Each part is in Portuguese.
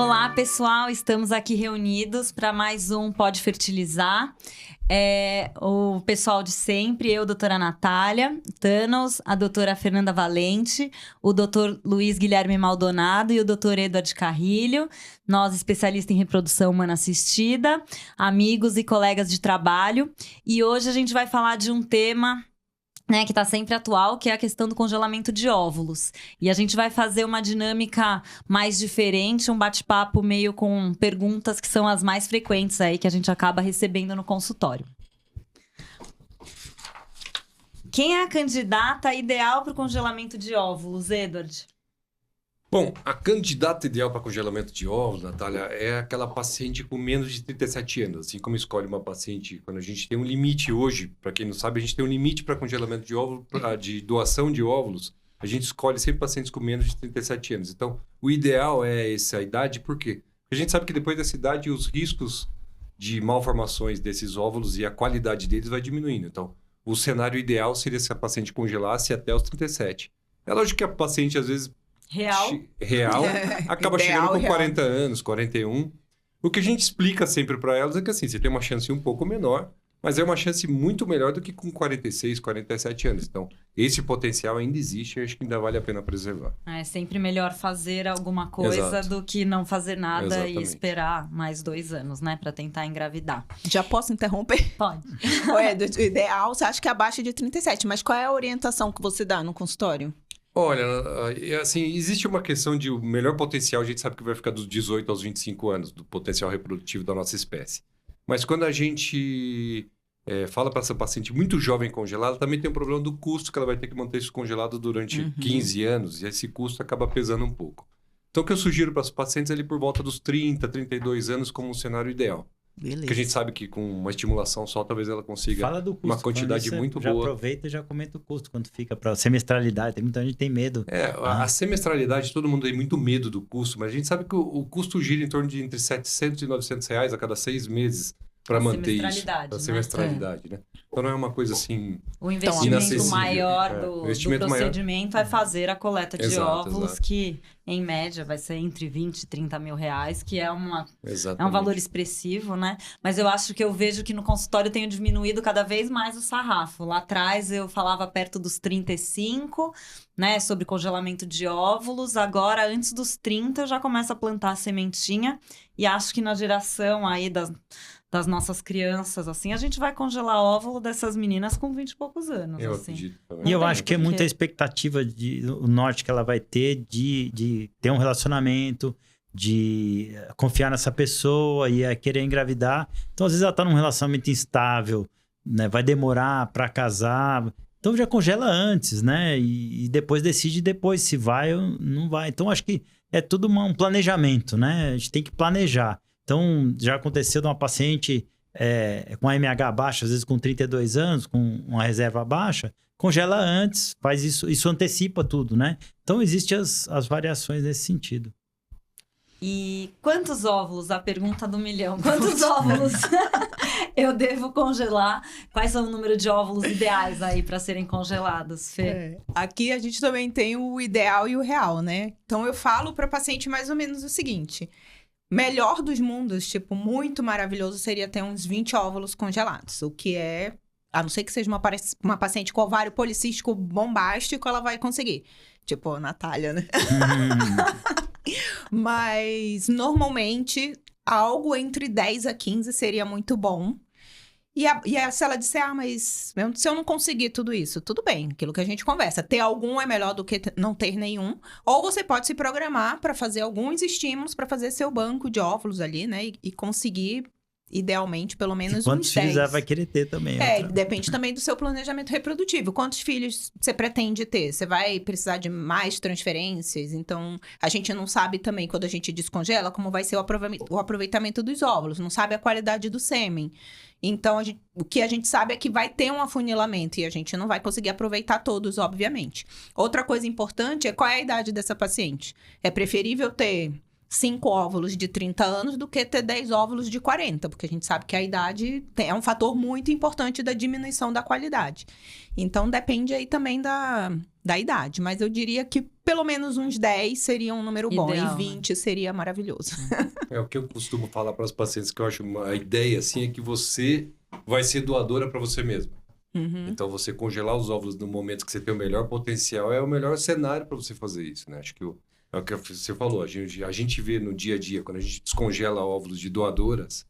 Olá, pessoal! Estamos aqui reunidos para mais um Pode Fertilizar. O pessoal de sempre, eu, doutora Natália Thanos, a doutora Fernanda Valente, o doutor Luiz Guilherme Maldonado e o doutor Eduardo Carrilho, nós especialistas em reprodução humana assistida, amigos e colegas de trabalho. E hoje a gente vai falar de um tema, né, que está sempre atual, que é a questão do congelamento de óvulos. E a gente vai fazer uma dinâmica mais diferente, um bate-papo meio com perguntas que são as mais frequentes aí, que a gente acaba recebendo no consultório. Quem é a candidata ideal para o congelamento de óvulos, Edward? Bom, a candidata ideal para congelamento de óvulos, Natália, é aquela paciente com menos de 37 anos. Assim como escolhe uma paciente, quando a gente tem um limite hoje, para quem não sabe, a gente tem um limite para congelamento de óvulos, de doação de óvulos, a gente escolhe sempre pacientes com menos de 37 anos. Então, o ideal é essa idade, por quê? Porque a gente sabe que depois dessa idade, os riscos de malformações desses óvulos e a qualidade deles vai diminuindo. Então, o cenário ideal seria se a paciente congelasse até os 37. É lógico que a paciente, às vezes, Real acaba chegando com 40 anos, 41. O que a gente explica sempre para elas é que assim, você tem uma chance um pouco menor, mas é uma chance muito melhor do que com 46, 47 anos. Então, esse potencial ainda existe e acho que ainda vale a pena preservar. É sempre melhor fazer alguma coisa Exato. do que não fazer nada. Exatamente. E esperar mais 2 anos, né, para tentar engravidar. Já posso interromper? Pode. O ideal, você acha que é abaixo de 37, mas qual é a orientação que você dá no consultório? Olha, assim, existe uma questão de o melhor potencial, a gente sabe que vai ficar dos 18 aos 25 anos, do potencial reprodutivo da nossa espécie. Mas quando a gente fala para essa paciente muito jovem congelada, também tem um problema do custo, que ela vai ter que manter isso congelado durante 15 anos, e esse custo acaba pesando um pouco. Então, o que eu sugiro para os pacientes é ali por volta dos 30, 32 anos como um cenário ideal. Beleza. Porque a gente sabe que com uma estimulação só, talvez ela consiga Fala do custo, uma quantidade muito já boa. Aproveita e já comenta o custo, quando fica para semestralidade. Tem muita gente que tem medo. A semestralidade, todo mundo tem muito medo do custo, mas a gente sabe que o custo gira em torno de entre 700 e 900 reais a cada 6 meses para manter isso. A semestralidade, né? Então não é uma coisa assim. O investimento maior do investimento procedimento é fazer a coleta de óvulos, exato. Que em média vai ser entre 20 e 30 mil reais, que é um Exatamente. valor expressivo, né? Mas eu acho que eu vejo que no consultório tenho diminuído cada vez mais o sarrafo. Lá atrás eu falava perto dos 35, né? Sobre congelamento de óvulos. Agora, antes dos 30, eu já começo a plantar a sementinha. E acho que na geração aí das nossas crianças, assim, a gente vai congelar óvulo dessas meninas com 20 e poucos anos, Eu assim. acredito também. E eu acho que é muita expectativa o norte que ela vai ter de ter um relacionamento, de confiar nessa pessoa e querer engravidar. Então, às vezes, ela tá num relacionamento instável, né? Vai demorar para casar. Então, já congela antes, né? E depois decide depois se vai ou não vai. Então, acho que é tudo um planejamento, né? A gente tem que planejar. Então, já aconteceu de uma paciente com AMH baixa, às vezes com 32 anos, com uma reserva baixa, congela antes, faz isso antecipa tudo, né? Então, existem as variações nesse sentido. E quantos óvulos? A pergunta do milhão. Quantos óvulos eu devo congelar? Quais são o número de óvulos ideais aí para serem congelados, Fê? Aqui a gente também tem o ideal e o real, né? Então, eu falo para o paciente mais ou menos o seguinte: melhor dos mundos, tipo, muito maravilhoso seria ter uns 20 óvulos congelados, o que é, a não ser que seja uma paciente com ovário policístico bombástico, ela vai conseguir. Tipo, a Natália, né? Mas, normalmente, algo entre 10 a 15 seria muito bom. E se ela disser, mas se eu não conseguir tudo isso, tudo bem, aquilo que a gente conversa. Ter algum é melhor do que não ter nenhum. Ou você pode se programar para fazer alguns estímulos para fazer seu banco de óvulos ali, né? E conseguir, idealmente, pelo menos quantos uns 10. filhos ela vai querer ter também. Depende também do seu planejamento reprodutivo. Quantos filhos você pretende ter? Você vai precisar de mais transferências? Então, a gente não sabe também, quando a gente descongela, como vai ser o aproveitamento dos óvulos. Não sabe a qualidade do sêmen. Então, o que a gente sabe é que vai ter um afunilamento e a gente não vai conseguir aproveitar todos, obviamente. Outra coisa importante é qual é a idade dessa paciente. É preferível ter 5 óvulos de 30 anos do que ter 10 óvulos de 40, porque a gente sabe que a idade é um fator muito importante da diminuição da qualidade. Então, depende aí também da idade. Mas eu diria que pelo menos uns 10 seria um número bom. Ideal, E 20 seria maravilhoso. É o que eu costumo falar para os pacientes, que eu acho a ideia assim é que você vai ser doadora para você mesma. Uhum. Então, você congelar os óvulos no momento que você tem o melhor potencial é o melhor cenário para você fazer isso, né? Acho que é o que você falou. A gente vê no dia a dia, quando a gente descongela óvulos de doadoras,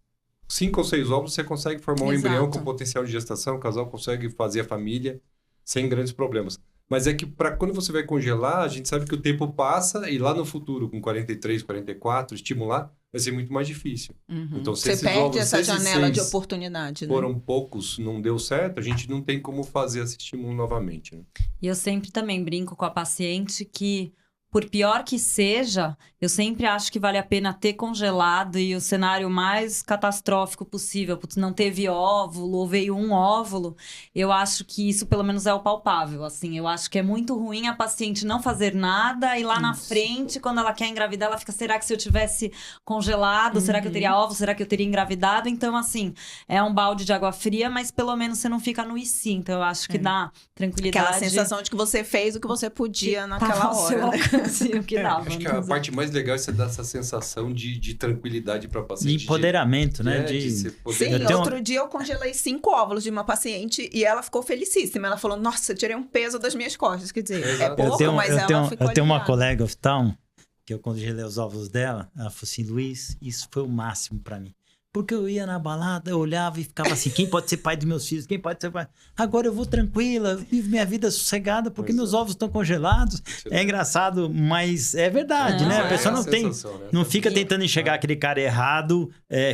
5 ou 6 óvulos você consegue formar um Exato. embrião com potencial de gestação, o casal consegue fazer a família sem grandes problemas. Mas é que para quando você vai congelar, a gente sabe que o tempo passa e lá no futuro, com 43, 44, estimular vai ser muito mais difícil. Uhum. Então, se Você esses perde óvulos, essa se esses janela de 6 oportunidade, né? foram poucos, não deu certo, a gente não tem como fazer esse estímulo novamente, né? E eu sempre também brinco com a paciente que, por pior que seja, eu sempre acho que vale a pena ter congelado e o cenário mais catastrófico possível, putz, não teve óvulo ou veio um óvulo, eu acho que isso pelo menos é o palpável, assim, eu acho que é muito ruim a paciente não fazer nada e lá na frente, quando ela quer engravidar, ela fica, será que se eu tivesse congelado, será que eu teria óvulo, será que eu teria engravidado? Então, assim, é um balde de água fria, mas pelo menos você não fica no e sim, então eu acho que dá tranquilidade. Aquela sensação de que você fez o que você podia que naquela tava ao seu hora, né? alcance, o que dava. Acho que a parte mais legal é você dar essa sensação de tranquilidade para a De paciente. empoderamento, né? De você poder... Sim, Eu tenho outro dia eu congelei 5 óvulos de uma paciente e ela ficou felicíssima. Ela falou, nossa, eu tirei um peso das minhas costas. Quer dizer, é Exato. pouco, mas ela ficou eu tenho uma aliviada. colega oftalmo que eu congelei os óvulos dela. Ela falou assim, Luiz, isso foi o máximo pra mim. Porque eu ia na balada, eu olhava e ficava assim, quem pode ser pai dos meus filhos? Quem pode ser pai? Agora eu vou tranquila, vivo minha vida sossegada porque meus ovos estão congelados. É engraçado, mas é verdade, né? A pessoa não tem, não fica tentando enxergar aquele cara errado,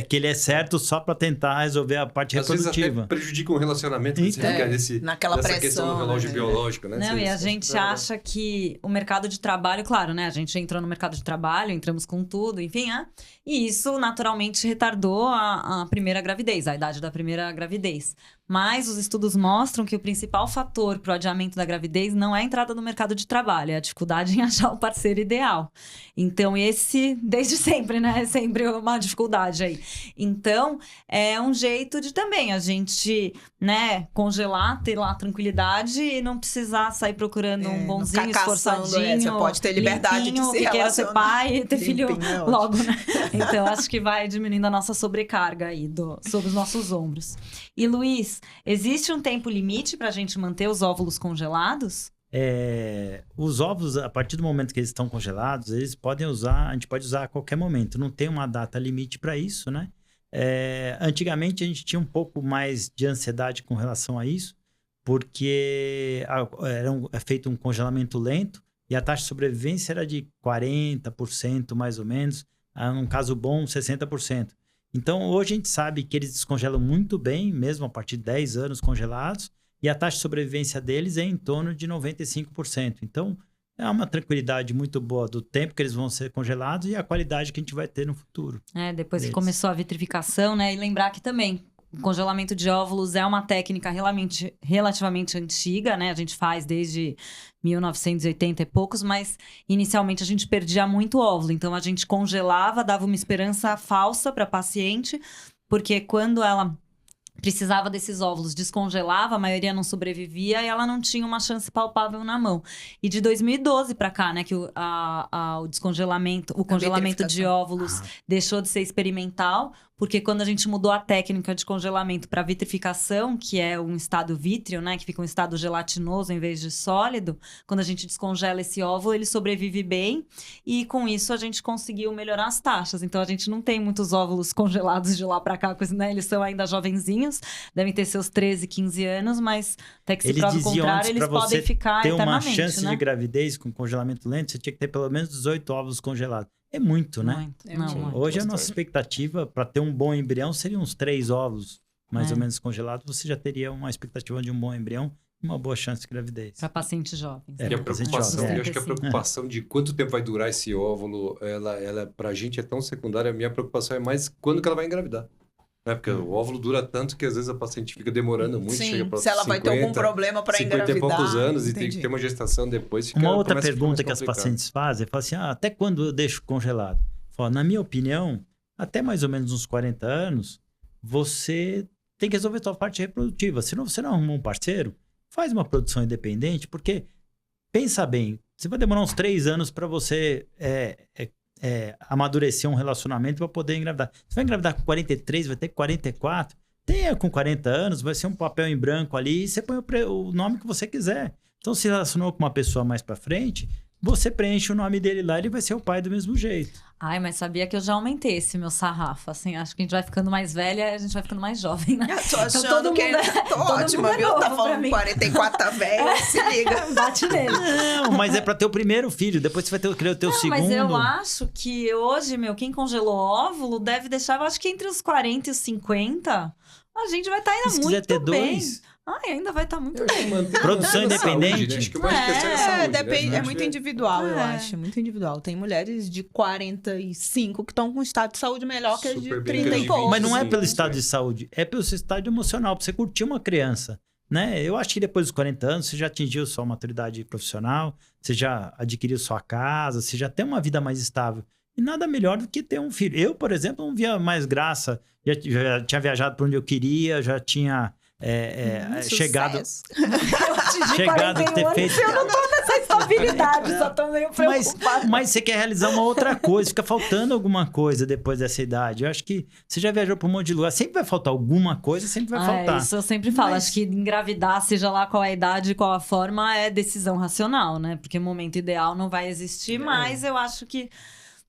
que ele é certo só pra tentar resolver a parte Às vezes reprodutiva. até prejudica um relacionamento, você Então. fica Naquela nessa pressão, questão do relógio né? biológico, né? Não, Você- e a gente acha que o mercado de trabalho, claro, né? A gente entrou no mercado de trabalho, entramos com tudo, enfim, e isso naturalmente retardou a primeira gravidez, a idade da primeira gravidez. Mas os estudos mostram que o principal fator para o adiamento da gravidez não é a entrada no mercado de trabalho, é a dificuldade em achar o parceiro ideal. Então, esse, desde sempre, né? É sempre uma dificuldade aí. Então, é um jeito de também a gente, né, congelar, ter lá tranquilidade e não precisar sair procurando um não bonzinho, ficar caçando, esforçadinho. você pode ter liberdade de limpinho, se que queira ser relacionar. pai e ter filho Limpinho é ótimo. logo, né? Então, acho que vai diminuindo a nossa sobrecarga aí sobre os nossos ombros. E, Luiz, existe um tempo limite para a gente manter os óvulos congelados? Os óvulos, a partir do momento que eles estão congelados, a gente pode usar a qualquer momento. Não tem uma data limite para isso, né? Antigamente a gente tinha um pouco mais de ansiedade com relação a isso, porque é feito um congelamento lento e a taxa de sobrevivência era de 40%, mais ou menos. Num caso bom, 60%. Então, hoje a gente sabe que eles descongelam muito bem, mesmo a partir de 10 anos congelados, e a taxa de sobrevivência deles é em torno de 95%. Então, é uma tranquilidade muito boa do tempo que eles vão ser congelados e a qualidade que a gente vai ter no futuro. Depois que Deles. começou a vitrificação, né? E lembrar que também o congelamento de óvulos é uma técnica relativamente antiga, né? A gente faz desde 1980 e poucos, mas inicialmente a gente perdia muito óvulo. Então a gente congelava, dava uma esperança falsa para a paciente, porque quando ela precisava desses óvulos, descongelava, a maioria não sobrevivia e ela não tinha uma chance palpável na mão. E de 2012 para cá, né, que o congelamento de óvulos deixou de ser experimental, porque quando a gente mudou a técnica de congelamento para vitrificação, que é um estado vítreo, né, que fica um estado gelatinoso em vez de sólido, quando a gente descongela esse óvulo, ele sobrevive bem e com isso a gente conseguiu melhorar as taxas. Então a gente não tem muitos óvulos congelados de lá para cá, né, eles são ainda jovenzinhos, devem ter seus 13, 15 anos, mas até que se prova o contrário, eles podem ficar ter eternamente, uma chance né? de gravidez com congelamento lento, você tinha que ter pelo menos 18 óvulos congelados. É muito, né? Muito. Não, muito. Hoje a nossa expectativa para ter um bom embrião seria uns 3 óvulos, mais ou menos congelados. Você já teria uma expectativa de um bom embrião e uma boa chance de gravidez. Para pacientes jovens. E a preocupação, jovem, eu acho que a preocupação de quanto tempo vai durar esse óvulo, ela pra gente é tão secundária. A minha preocupação é mais quando que ela vai engravidar. Porque o óvulo dura tanto que às vezes a paciente fica demorando muito. Sim, chega pra se ela vai ter algum problema para 50 engravidar. e poucos anos e tem Entendi. que ter uma gestação depois. Uma outra começa a ficar pergunta mais que as complicado. pacientes fazem, fala assim, até quando eu deixo congelado? Fala, na minha opinião, até mais ou menos uns 40 anos, você tem que resolver sua parte reprodutiva. Se não, você não arrumou um parceiro, faz uma produção independente, porque pensa bem, você vai demorar uns 3 anos para você amadurecer um relacionamento para poder engravidar. Você vai engravidar com 43, vai ter 44, tenha com 40 anos, vai ser um papel em branco ali e você põe o nome que você quiser. Então, se relacionou com uma pessoa mais para frente, você preenche o nome dele lá, ele vai ser o pai do mesmo jeito. Ai, mas sabia que eu já aumentei esse meu sarrafo, assim, acho que a gente vai ficando mais velha e a gente vai ficando mais jovem, né? Eu tô achando tô ótima, viu? Tá falando 44 tá velho, se liga. Bate nele. Não, mas é para ter o primeiro filho, depois você vai querer o teu segundo. Mas eu acho que hoje, quem congelou óvulo deve deixar, eu acho que entre os 40 e os 50, a gente vai estar ainda se muito quiser ter bem. 2... Ai, ainda vai estar muito Eu acho que bem. mantém- Produção mantém a saúde, independente. né? Acho que o mais questão é a saúde, Depende, né? é muito individual, eu É. acho. Muito individual. Tem mulheres de 45 que estão com um estado de saúde melhor que as de Super bem 30 e que as de pouco. Mas não é Sim, pelo sim. estado de saúde, é pelo seu estado emocional, pra você curtir uma criança, né? Eu acho que depois dos 40 anos, você já atingiu sua maturidade profissional, você já adquiriu sua casa, você já tem uma vida mais estável. E nada melhor do que ter um filho. Eu, por exemplo, não via mais graça, já tinha viajado para onde eu queria, já tinha chegado... Sucesso. Chegado, ter feito... Eu não tô nessa estabilidade, só tô meio preocupada. Mas você quer realizar uma outra coisa, fica faltando alguma coisa depois dessa idade. Eu acho que você já viajou para um monte de lugar, sempre vai faltar alguma coisa, sempre vai faltar. Isso eu sempre falo. Mas- Acho que engravidar, seja lá qual a idade, qual a forma, é decisão racional, né? Porque o momento ideal não vai existir, mas eu acho que...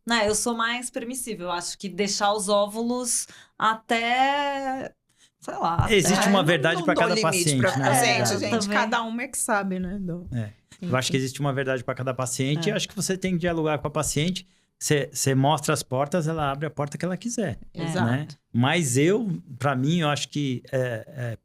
Né, eu sou mais permissível. Eu acho que deixar os óvulos até... Sei lá. Existe uma verdade Não para dou cada limite paciente, pra né? paciente, É, gente. também. Cada um é que sabe, né? Eu acho que existe uma verdade para cada paciente e acho que você tem que dialogar com a paciente. Você mostra as portas, ela abre a porta que ela quiser. Exato. Né? Mas para mim, eu acho que,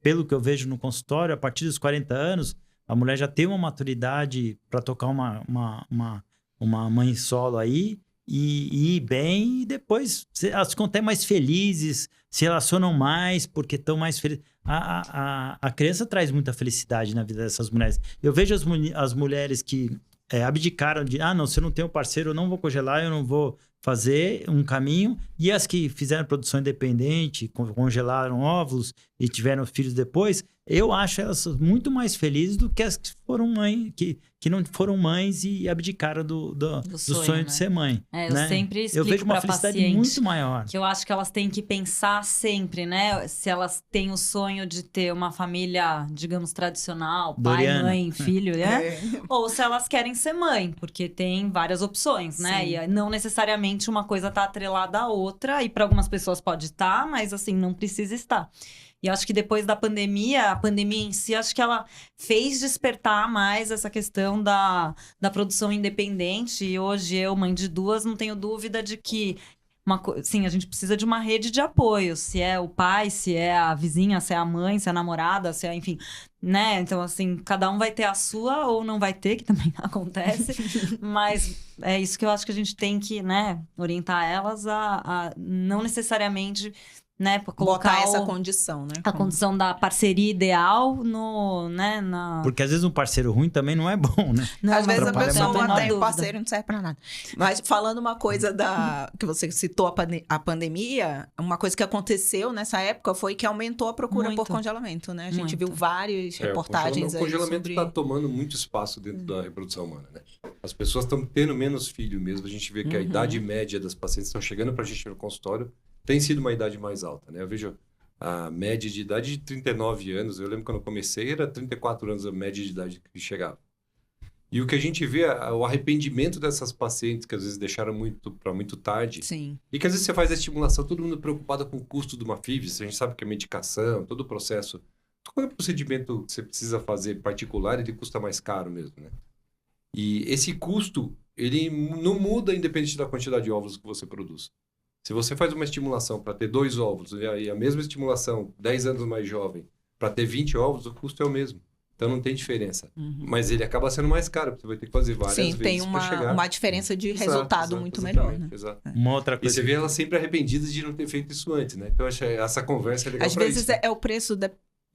pelo que eu vejo no consultório, a partir dos 40 anos, a mulher já tem uma maturidade para tocar uma mãe solo aí e ir bem, e depois elas ficam até mais felizes, se relacionam mais porque estão mais felizes. A criança traz muita felicidade na vida dessas mulheres. Eu vejo as mulheres que abdicaram de, não, se eu não tenho parceiro, eu não vou congelar, eu não vou fazer um caminho. E as que fizeram produção independente, congelaram óvulos e tiveram filhos depois, eu acho elas muito mais felizes do que as que foram mães, que não foram mães e abdicaram do sonho né? de ser mãe. Eu né? sempre explico Eu vejo uma pra felicidade paciente muito maior. que eu acho que elas têm que pensar sempre, né? Se elas têm o sonho de ter uma família, digamos, tradicional, pai, Doriana. mãe, filho, né? Ou se elas querem ser mãe, porque tem várias opções, né? Sim. E não necessariamente uma coisa tá atrelada à outra, e para algumas pessoas pode estar, mas assim, não precisa estar. E eu acho que depois da pandemia, a pandemia em si, acho que ela fez despertar mais essa questão da produção independente. E hoje eu, mãe de 2, não tenho dúvida de que sim, a gente precisa de uma rede de apoio. Se é o pai, se é a vizinha, se é a mãe, se é a namorada, se é, enfim, né? Então, assim, cada um vai ter a sua ou não vai ter, que também acontece. Mas é isso que eu acho que a gente tem que, né, orientar elas a não necessariamente... Né, pra colocar botar essa condição, né? a condição da parceria ideal Porque às vezes um parceiro ruim também não é bom, né? Não, Às vezes a atrapalha pessoa muito. tem parceiro e não serve pra nada. Mas falando uma coisa que você citou a pandemia, uma coisa que aconteceu nessa época foi que aumentou a procura Muito. por congelamento, né? A gente Muito. viu várias reportagens o aí congelamento sobre... está tomando muito espaço dentro da reprodução humana, né? As pessoas estão tendo menos filho mesmo. A gente vê que a idade média das pacientes estão chegando para a gente no consultório tem sido uma idade mais alta, né? Eu vejo a média de idade de 39 anos. Eu lembro quando eu comecei, era 34 anos a média de idade que chegava. E o que a gente vê é o arrependimento dessas pacientes que às vezes deixaram para muito tarde. Sim. E que às vezes você faz a estimulação, todo mundo preocupado com o custo de uma FIV. A gente sabe que a medicação, todo o processo, qualquer procedimento que você precisa fazer particular, ele custa mais caro mesmo, né? E esse custo, ele não muda independente da quantidade de óvulos que você produz. Se você faz uma estimulação para ter 2 óvulos e a mesma estimulação 10 anos mais jovem para ter 20 óvulos, o custo é o mesmo. Então não tem diferença. Mas ele acaba sendo mais caro, porque você vai ter que fazer várias vezes para chegar. Sim, tem uma diferença de resultado muito melhor, né? Exato. Uma outra E coisa. você vê elas sempre arrependidas de não ter feito isso antes, né? Então eu acho essa conversa é legal Às pra vezes isso, né? é o preço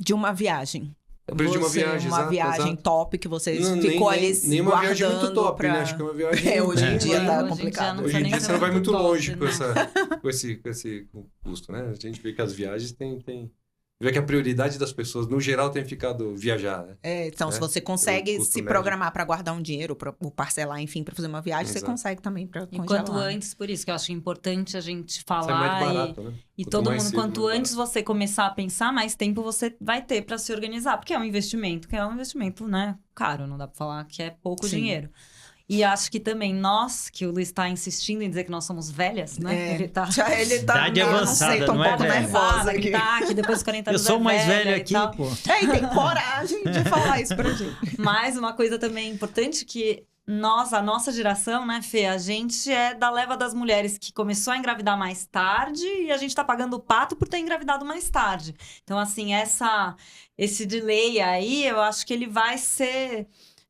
de uma viagem. É o preço de uma viagem, uma exato, viagem exato. top que você Não, ficou ali nem uma viagem muito guardando top, pra... né? Acho que é uma viagem... Hoje em dia Hoje tá em dia complicado. não Hoje em nem dia você não vai muito top, longe né? com esse custo, né? A gente vê que as viagens têm Vê que a prioridade das pessoas, no geral, tem ficado viajar, né? Então, se você O consegue custo se médio. programar para guardar um dinheiro, para parcelar, enfim, para fazer uma viagem, você Exato. consegue também para E congelar. quanto antes, por isso que eu acho importante a gente Sai mais falar barato, né? e Quanto todo mais mundo, cedo, quanto mais antes você começar a pensar, mais tempo você vai ter para se organizar, porque é um investimento, né, caro, não dá para falar que é pouco Sim. dinheiro. E acho que também nós, que o Luiz está insistindo em dizer que nós somos velhas, né? Ele tá Ele tá Idade eu não avançada, sei, tô um não é pouco velha. nervosa aqui. que depois dos 40 Eu anos sou o é mais velho velha e aqui, tal. pô. E tem coragem de falar isso pra gente. Mas uma coisa também importante que a nossa geração, né, Fê? A gente é da leva das mulheres que começou a engravidar mais tarde e a gente tá pagando o pato por ter engravidado mais tarde. Então, assim, esse delay aí, eu acho que ele vai ser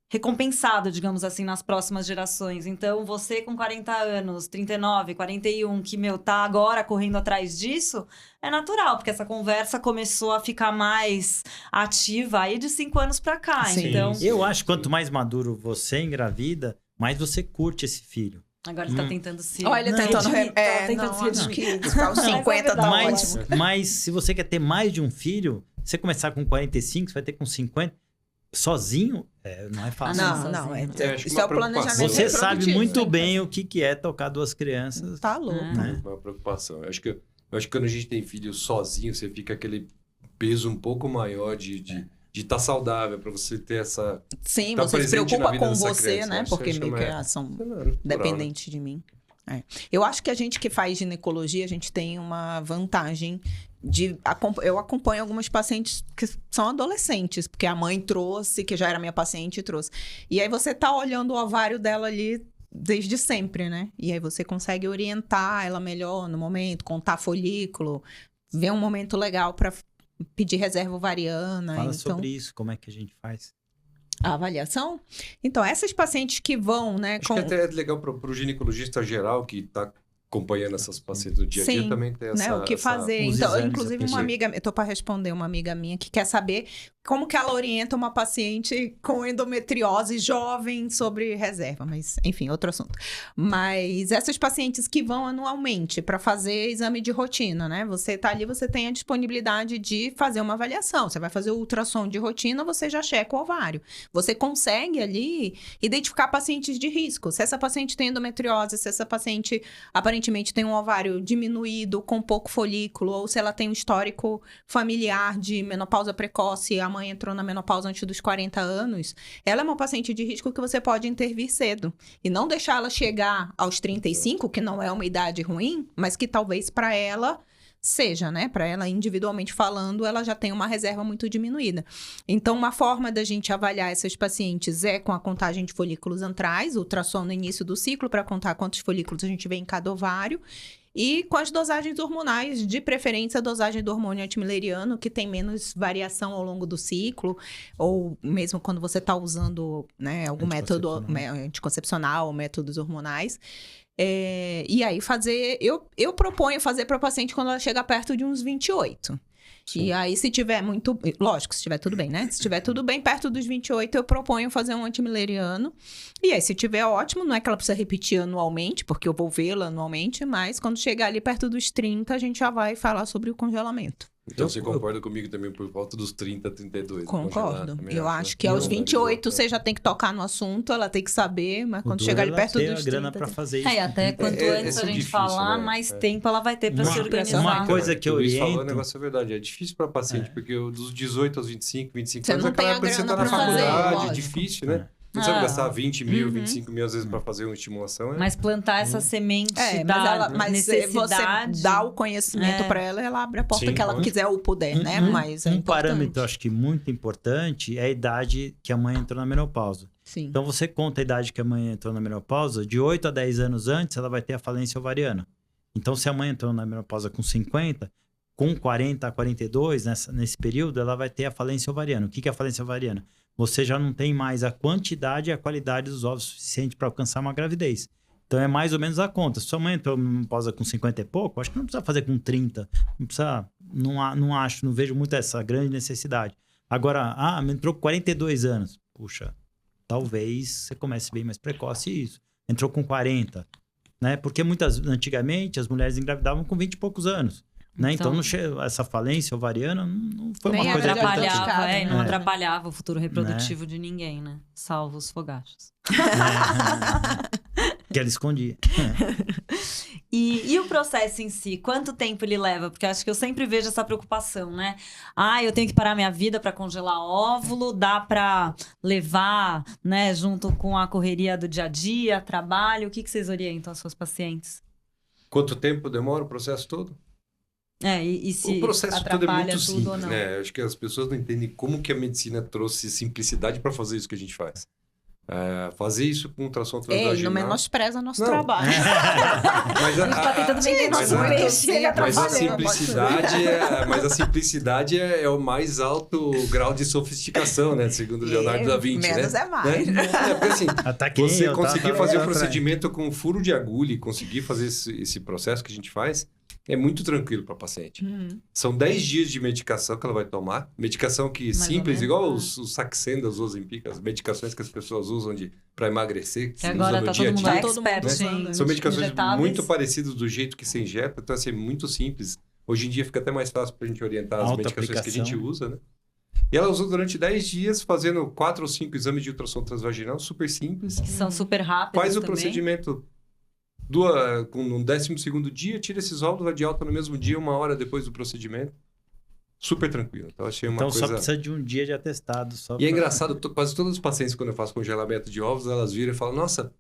recompensado, digamos assim, nas próximas gerações. Então, você com 40 anos, 39, 41, que, tá agora correndo atrás disso, é natural, porque essa conversa começou a ficar mais ativa aí de 5 anos pra cá. Sim. Então, Eu acho que quanto mais maduro você engravida, mais você curte esse filho. agora ele tá tentando se... Olha, ele Não, tentando... tá tentando se acho redimir. que ficar os 50 tá Mas ótimo. Mas se você quer ter mais de um filho, você começar com 45, você vai ter com 50, sozinho, não é fácil. Não, acho que isso é uma o planejamento preocupação. Você sabe reprodutivo. muito bem o que é tocar duas crianças. Tá louco. Né? Uma preocupação. Eu acho que quando a gente tem filho sozinho, você fica aquele peso um pouco maior de estar saudável, para você ter essa... Sim, Tá você se presente na preocupa vida com dessa você, criança. né? Acho Porque que meio que é são natural, né? dependentes de mim. Eu acho que a gente que faz ginecologia, a gente tem uma vantagem eu acompanho algumas pacientes que são adolescentes, porque a mãe trouxe, que já era minha paciente, e trouxe. E aí você tá olhando o ovário dela ali desde sempre, né? E aí você consegue orientar ela melhor no momento, contar folículo, ver um momento legal para pedir reserva ovariana. Fala então... sobre isso, como é que a gente faz? A avaliação? Então, essas pacientes que vão, né? Acho que até é legal para o ginecologista geral que está acompanhando essas pacientes no dia a dia Sim, também ter né? O que fazer. os Então, exames, inclusive, uma amiga, eu tô para responder uma amiga minha que quer saber como que ela orienta uma paciente com endometriose jovem sobre reserva, mas enfim, outro assunto. Mas essas pacientes que vão anualmente para fazer exame de rotina, né? Você tá ali, você tem a disponibilidade de fazer uma avaliação. Você vai fazer o ultrassom de rotina, você já checa o ovário. Você consegue ali identificar pacientes de risco. Se essa paciente tem endometriose, se essa paciente aparentemente tem um ovário diminuído, com pouco folículo, ou se ela tem um histórico familiar de menopausa precoce, a mãe entrou na menopausa antes dos 40 anos, ela é uma paciente de risco que você pode intervir cedo. E não deixar ela chegar aos 35, que não é uma idade ruim, mas que talvez para ela seja, né? Para ela, individualmente falando, ela já tem uma reserva muito diminuída. Então, uma forma da gente avaliar essas pacientes é com a contagem de folículos antrais, ultrassom no início do ciclo para contar quantos folículos a gente vê em cada ovário, e com as dosagens hormonais, de preferência a dosagem do hormônio antimileriano, que tem menos variação ao longo do ciclo, ou mesmo quando você está usando, né, algum método anticoncepcional ou métodos hormonais. E aí eu proponho fazer para a paciente quando ela chega perto de uns 28. Sim. E aí, se tiver muito... Lógico, se tiver tudo bem, né? Se tiver tudo bem, perto dos 28, eu proponho fazer um antimileriano. E aí, se tiver ótimo, não é que ela precisa repetir anualmente, porque eu vou vê-la anualmente, mas quando chegar ali perto dos 30, a gente já vai falar sobre o congelamento. Então, você concorda comigo também por volta dos 30, 32? Concordo. Eu acho que aos 28 você já tem que tocar no assunto, ela tem que saber, mas quando chegar ali perto dos 30... grana para fazer isso. Até quanto antes a gente difícil, falar, né? mais tempo ela vai ter para se organizar. Uma coisa que eu o Luiz falou, oriento... o negócio é verdade, é difícil para paciente, porque dos 18 aos 25 você anos, não tem a época você grana tá na pra fazer, faculdade, é lógico. difícil, né? Você não sabe gastar 20 mil, 25 mil às vezes para fazer uma estimulação. Mas plantar essa semente mas necessidade... você dá o conhecimento para ela abre a porta Sim, que ela quiser ou puder, né? Mas é um importante. parâmetro, acho que muito importante, é a idade que a mãe entrou na menopausa. Sim. Então, você conta a idade que a mãe entrou na menopausa, de 8 a 10 anos antes, ela vai ter a falência ovariana. Então, se a mãe entrou na menopausa com 50, com 40 a 42, nesse período, ela vai ter a falência ovariana. O que é a falência ovariana? Você já não tem mais a quantidade e a qualidade dos ovos suficiente para alcançar uma gravidez. Então, é mais ou menos a conta. Se sua mãe entrou na menopausa com 50 e pouco, acho que não precisa fazer com 30. Não precisa, não vejo muito essa grande necessidade. Agora, entrou com 42 anos. Puxa, talvez você comece bem mais precoce isso. Entrou com 40, né? Porque antigamente, as mulheres engravidavam com 20 e poucos anos. Né? Então, essa falência ovariana não foi Nem uma coisa atrapalhava, diagnosticada, não né? atrapalhava o futuro reprodutivo de ninguém, né? Salvo os fogachos. que ela escondia. E o processo em si, quanto tempo ele leva? Porque eu acho que eu sempre vejo essa preocupação, né? Eu tenho que parar minha vida para congelar óvulo, dá para levar, né, junto com a correria do dia a dia, trabalho. O que vocês orientam aos seus pacientes? Quanto tempo demora o processo todo? E se O processo todo é atrapalha muito tudo ou simples, não? né? Acho que as pessoas não entendem como que a medicina trouxe simplicidade para fazer isso que a gente faz. Fazer isso com ultrassom transvaginal. Não menospreza nosso Não. trabalho. Mas A gente tá tentando vender mas nosso a- peixe, ele Mas a atrapalhando. simplicidade é o mais alto grau de sofisticação, né? Segundo Leonardo da Vinci, Menos né? é mais. Porque assim, Ataquei, você eu conseguir tava fazer o atrás. procedimento com furo de agulha e conseguir fazer esse processo que a gente faz é muito tranquilo para a paciente. São 10 dias de medicação que ela vai tomar. Medicação que Mais ou simples, menos, igual né? os Saxenda, os Ozempic, as medicações que as pessoas usam para emagrecer. Que agora tá todo mundo dia. todo mundo expert usando, em São medicações injetáveis. muito parecidas do jeito que se injeta, então assim, é muito simples. Hoje em dia fica até mais fácil para a gente orientar as Alta medicações que a aplicação. gente usa, né? E ela usou durante 10 dias, fazendo 4 ou 5 exames de ultrassom transvaginal, super simples. Que são super rápidos Faz o também. procedimento com no 12º dia, tira esses óvulos, vai de alta no mesmo dia, 1 hora depois do procedimento. Super tranquilo. Então, achei uma Então coisa... só precisa de um dia de atestado. Só E é pra- engraçado, quase todas as pacientes, quando eu faço congelamento de ovos, elas viram e falam, nossa,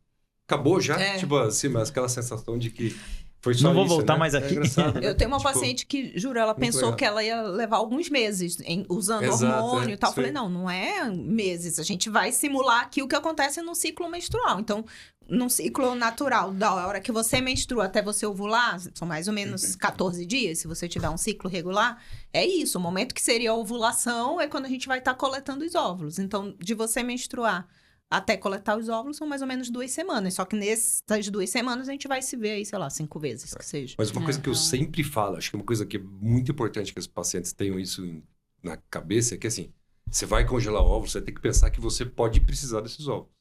acabou já? Tipo assim, mas aquela sensação de que foi só Não vou isso, voltar né? mais É aqui. engraçado, né? Eu tenho uma Tipo, paciente que, juro, ela pensou legal. que ela ia levar alguns meses usando Exato, hormônio e tal. Eu isso aí. falei, não é meses. A gente vai simular aqui o que acontece no ciclo menstrual. Então, num ciclo natural, da hora que você menstrua até você ovular, são mais ou menos 14 dias, se você tiver um ciclo regular. É isso, o momento que seria a ovulação é quando a gente vai estar coletando os óvulos. Então, de você menstruar até coletar os óvulos são mais ou menos 2 semanas. Só que nessas 2 semanas a gente vai se ver aí, sei lá, 5 vezes que seja. Mas uma coisa que eu então. sempre falo, acho que é uma coisa que é muito importante que os pacientes tenham isso na cabeça, é que assim, você vai congelar óvulos, você tem que pensar que você pode precisar desses óvulos.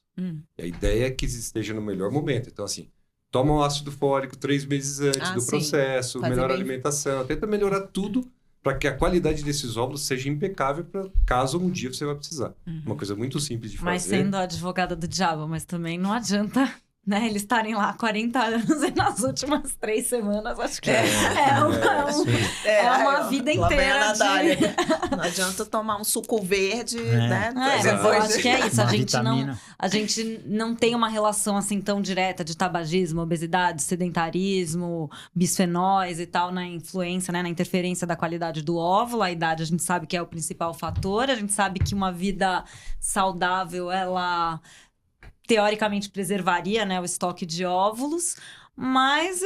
E a ideia é que esteja no melhor momento. Então, assim, toma um ácido fólico 3 meses antes do sim. processo, Fazer melhora a bem- alimentação, tenta melhorar tudo para que a qualidade desses óvulos seja impecável para caso um dia você vai precisar. Uma coisa muito simples de fazer. Mas sendo a advogada do diabo, mas também não adianta, né? Eles estarem lá há 40 anos e nas últimas 3 semanas, acho que é uma vida lá vem a inteira Natália. de... Não adianta tomar um suco verde, né? mas eu Exato. acho que é isso. Uma vitamina. A gente não tem uma relação assim tão direta de tabagismo, obesidade, sedentarismo, bisfenóis e tal na influência, né, na interferência da qualidade do óvulo. A idade a gente sabe que é o principal fator. A gente sabe que uma vida saudável, ela teoricamente preservaria, né, o estoque de óvulos. Mas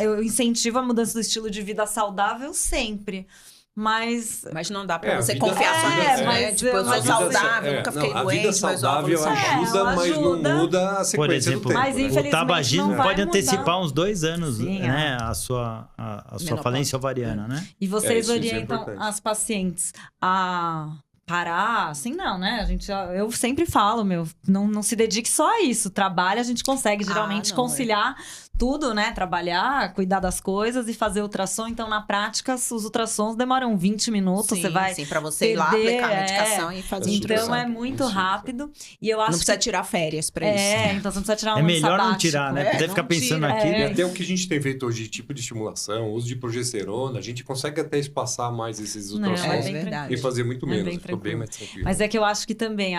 eu incentivo a mudança do estilo de vida saudável sempre. Mas Mas não dá pra a você vida- confiar só É, nisso, né? mas Tipo, eu a sou vida- saudável, nunca fiquei a doente, vida meus saudável óvulos são... ajuda, ela mas ajuda. não muda a sequência Por do exemplo, tempo. Mas né? infelizmente o tabagismo não vai pode mudar. antecipar uns 2 anos, Sim, né? A sua Menopausa. falência ovariana, né? E vocês isso é orientam importante. as pacientes a parar, assim não, né? Eu sempre falo, não se dedique só a isso. Trabalha, a gente consegue geralmente não, conciliar tudo, né? Trabalhar, cuidar das coisas e fazer ultrassom. Então, na prática, os ultrassons demoram 20 minutos. Sim, você vai sim, pra você ir lá perder, aplicar a medicação e fazer super Então, é rápido, muito super rápido. E eu Não acho precisa que... tirar férias pra isso. então você não precisa tirar um É ano melhor não sabático. tirar, né? Poder não ficar pensando tira. aqui. E É. até o que a gente tem feito hoje, tipo de estimulação, uso de progesterona, a gente consegue até espaçar mais esses Não, ultrassons é bem verdade. tranquilo. e fazer muito É menos. bem Ficou bem tranquilo. mais tranquilo. Mas é que eu acho que também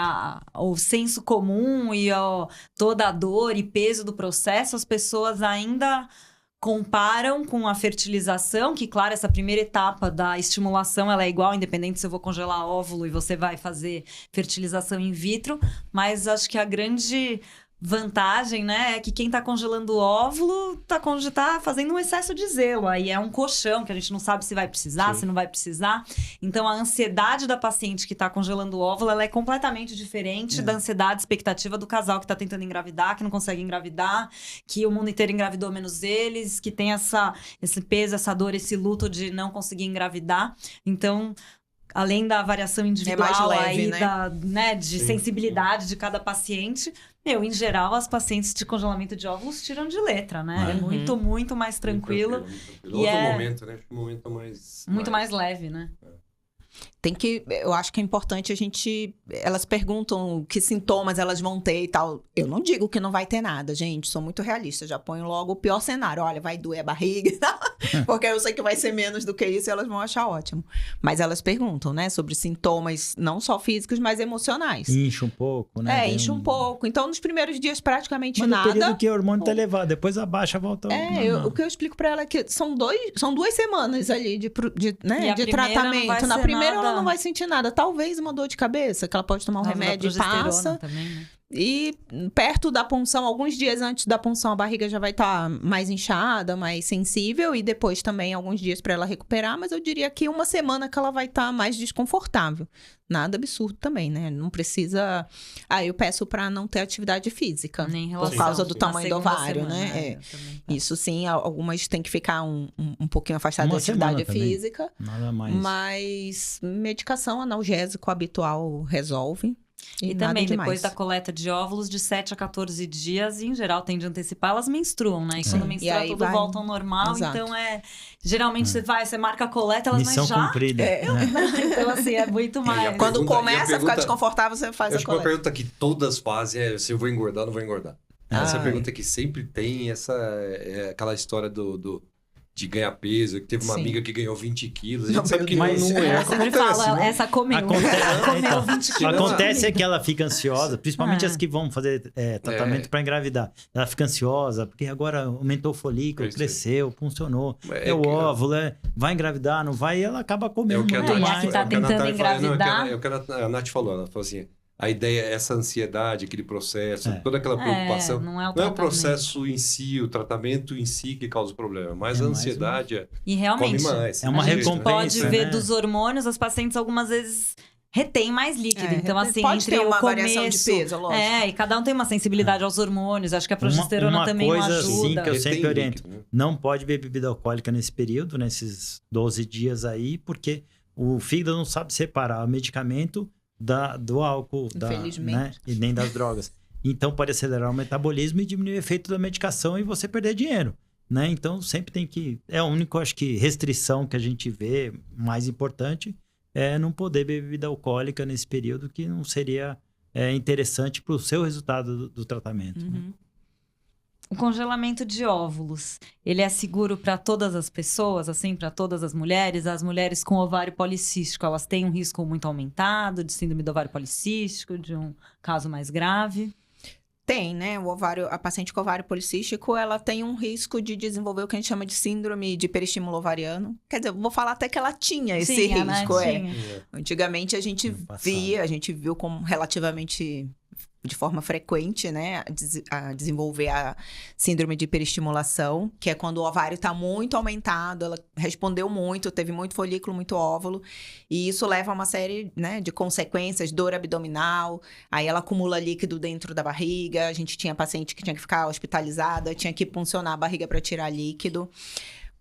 o senso comum e toda a dor e peso do processo, as pessoas ainda comparam com a fertilização, que, claro, essa primeira etapa da estimulação, ela é igual, independente se eu vou congelar óvulo e você vai fazer fertilização in vitro, mas acho que a grande vantagem, né, é que quem tá congelando o óvulo tá fazendo um excesso de zelo. Aí é um colchão que a gente não sabe se vai precisar, se não vai precisar. Então, a ansiedade da paciente que tá congelando o óvulo, ela é completamente diferente da ansiedade, expectativa do casal que tá tentando engravidar, que não consegue engravidar, que o mundo inteiro engravidou menos eles, que tem esse peso, essa dor, esse luto de não conseguir engravidar. Então, além da variação individual mais leve, aí né? de Sim. sensibilidade de cada paciente, em geral, as pacientes de congelamento de óvulos tiram de letra, né? É muito, muito mais tranquilo. Muito tranquilo. E Outro é- momento, né? Acho que um momento mais... Muito mais leve, né? Eu acho que é importante elas perguntam que sintomas elas vão ter e tal. Eu não digo que não vai ter nada, gente, sou muito realista, já ponho logo o pior cenário. Olha, vai doer a barriga, porque eu sei que vai ser menos do que isso e elas vão achar ótimo. Mas elas perguntam, né, sobre sintomas não só físicos, mas emocionais. Incha um pouco, né? Vem Incha um pouco. Então, nos primeiros dias, praticamente Mas no nada. período que o hormônio tá elevado, depois abaixa, volta... O que eu explico pra ela é que são 2 semanas ali de E a de primeira não tratamento. vai Na ser primeira nada. ela não vai sentir nada. Talvez uma dor de cabeça, que ela pode tomar um Por causa da remédio e progesterona passa. também, né? E perto da punção, alguns dias antes da punção, a barriga já vai estar mais inchada, mais sensível. E depois também, alguns dias pra ela recuperar. Mas eu diria que 1 semana que ela vai estar mais desconfortável. Nada absurdo também, né? Não precisa... eu peço pra não ter atividade física. Nem Por relação. causa do Na tamanho do segunda ovário, semana, né? eu também. Isso sim, algumas têm que ficar um pouquinho afastadas da Uma semana atividade também. física. Nada mais. Mas medicação analgésico habitual resolve. E nada também, demais. depois da coleta de óvulos, de 7 a 14 dias, e em geral tende a antecipar, elas menstruam, né? E quando E menstrua, aí tudo vai- volta ao normal. Exato. Então, geralmente você marca a coleta, elas Missão já... cumprida. né? Então, assim, é muito mais... Quando Pergunta- e a começa a ficar pergunta- desconfortável, você faz Eu a acho que uma coleta. pergunta que todas fazem é se eu vou engordar ou não vou engordar. Essa Ai. pergunta que sempre tem, aquela história de ganhar peso, que teve uma Sim. amiga que ganhou 20 quilos. A Não, gente sabe que mas- não é. Eu sempre Acontece, falo, né? essa comeu. Acontece, Comeu então, 20 quilos. acontece é que ela fica ansiosa, principalmente É. as que vão fazer tratamento para engravidar. Ela fica ansiosa, porque agora aumentou o folículo, Isso aí. cresceu, funcionou. É o que- óvulo, vai engravidar, não vai, e ela acaba comendo a muito Nath- mais. que tá é o que a tentando Natália falou, não, engravidar. é o que a Nath falou. Ela falou assim, a ideia é essa ansiedade, aquele processo, É. toda aquela preocupação. Não é o Não é o tratamento. processo em si, o tratamento em si que causa o problema, mas É a mais ansiedade E realmente, come mais. É uma a gente recompensa, pode né? ver dos hormônios, as pacientes algumas vezes retêm mais líquido. Então, assim, pode entre ter uma o começo... variação de peso, lógico. E cada um tem uma sensibilidade aos hormônios. Acho que a progesterona Uma também coisa, não assim, ajuda. que eu sempre Retém oriento. líquido, né? Não pode beber bebida alcoólica nesse período, nesses 12 dias aí, porque o fígado não sabe separar o medicamento do álcool, Infelizmente. né? E nem das drogas. Então pode acelerar o metabolismo e diminuir o efeito da medicação e você perder dinheiro, né? Então sempre tem que... É a única, acho que, restrição que a gente vê mais importante é não poder beber bebida alcoólica nesse período, que não seria interessante para o seu resultado do tratamento. Né? Uhum. O congelamento de óvulos, ele é seguro para todas as pessoas, assim, para todas as mulheres? As mulheres com ovário policístico, elas têm um risco muito aumentado de síndrome do ovário policístico, de um caso mais grave? Tem, né? A paciente com ovário policístico, ela tem um risco de desenvolver o que a gente chama de síndrome de hiperestímulo ovariano. Quer dizer, eu vou falar até que ela tinha esse Sim, né? risco. Tinha. Antigamente a gente No passado. a gente viu como relativamente de forma frequente, né, a desenvolver a síndrome de hiperestimulação, que é quando o ovário está muito aumentado, ela respondeu muito, teve muito folículo, muito óvulo, e isso leva a uma série, né, de consequências, dor abdominal, aí ela acumula líquido dentro da barriga, a gente tinha paciente que tinha que ficar hospitalizada, tinha que puncionar a barriga para tirar líquido.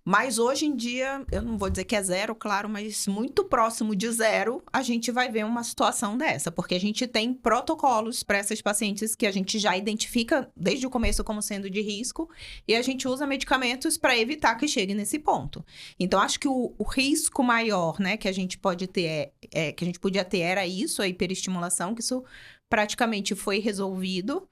Mas hoje em dia, eu não vou dizer que é zero, claro, mas muito próximo de zero, a gente vai ver uma situação dessa, porque a gente tem protocolos para essas pacientes que a gente já identifica desde o começo como sendo de risco, e a gente usa medicamentos para evitar que chegue nesse ponto. Então, acho que o risco maior, né, que a gente pode ter, que a gente podia ter era isso, a hiperestimulação, que isso praticamente foi resolvido.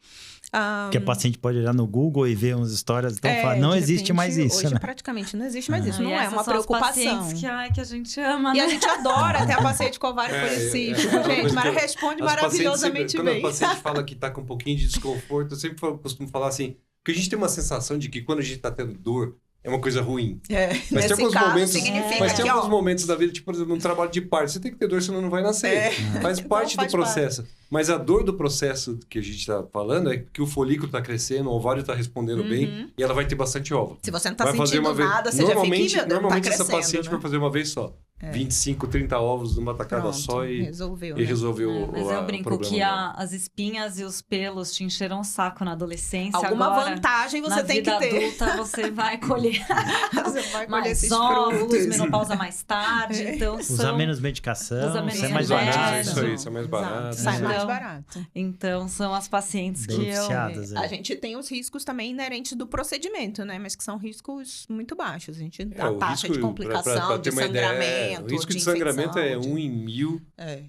Que a paciente pode olhar no Google e ver umas histórias, então fala, não de existe repente, mais isso, hoje né? praticamente não existe mais isso, não E é essas uma são as preocupação. pacientes que a gente ama, E né? a gente adora ter a paciente com ovário policístico, gente, mas responde maravilhosamente quando bem. a paciente fala que tá com um pouquinho de desconforto, eu sempre costumo falar assim, porque a gente tem uma sensação de que quando a gente tá tendo dor, é uma coisa ruim. Mas Nesse tem alguns caso, momentos, significa mas tem que, alguns ó, momentos da vida, tipo, por exemplo, no trabalho de parto, você tem que ter dor, senão não vai nascer. Faz parte faz do processo. Mas a dor do processo que a gente tá falando é que o folículo tá crescendo, o ovário tá respondendo bem, e ela vai ter bastante óvulo. se você não tá Vai fazer sentindo uma vez. nada, você já fica, Normalmente, "Ih, meu Deus, normalmente tá essa crescendo, paciente né?" vai fazer uma vez só. 25, 30 ovos numa tacada Pronto, só e resolveu, e né? resolveu Mas eu o brinco problema que dela. as espinhas e os pelos te encheram o saco na adolescência. Alguma Agora, vantagem você na tem que vida ter. adulta, você vai colher Você vai colher mais esses óvulos, frutos. menopausa mais tarde. Então, Usar menos medicação, Usa menos isso é mais remédio. barato. Isso aí, isso é mais barato. Sai mais Então, barato. Então, são as pacientes que eu... Beneficiadas, A gente tem os riscos também inerentes do procedimento, né? Mas que são riscos muito baixos. A gente a o taxa de risco, complicação, pra de ter uma ideia, sangramento, o risco de infecção, sangramento é de- 1 em 1000,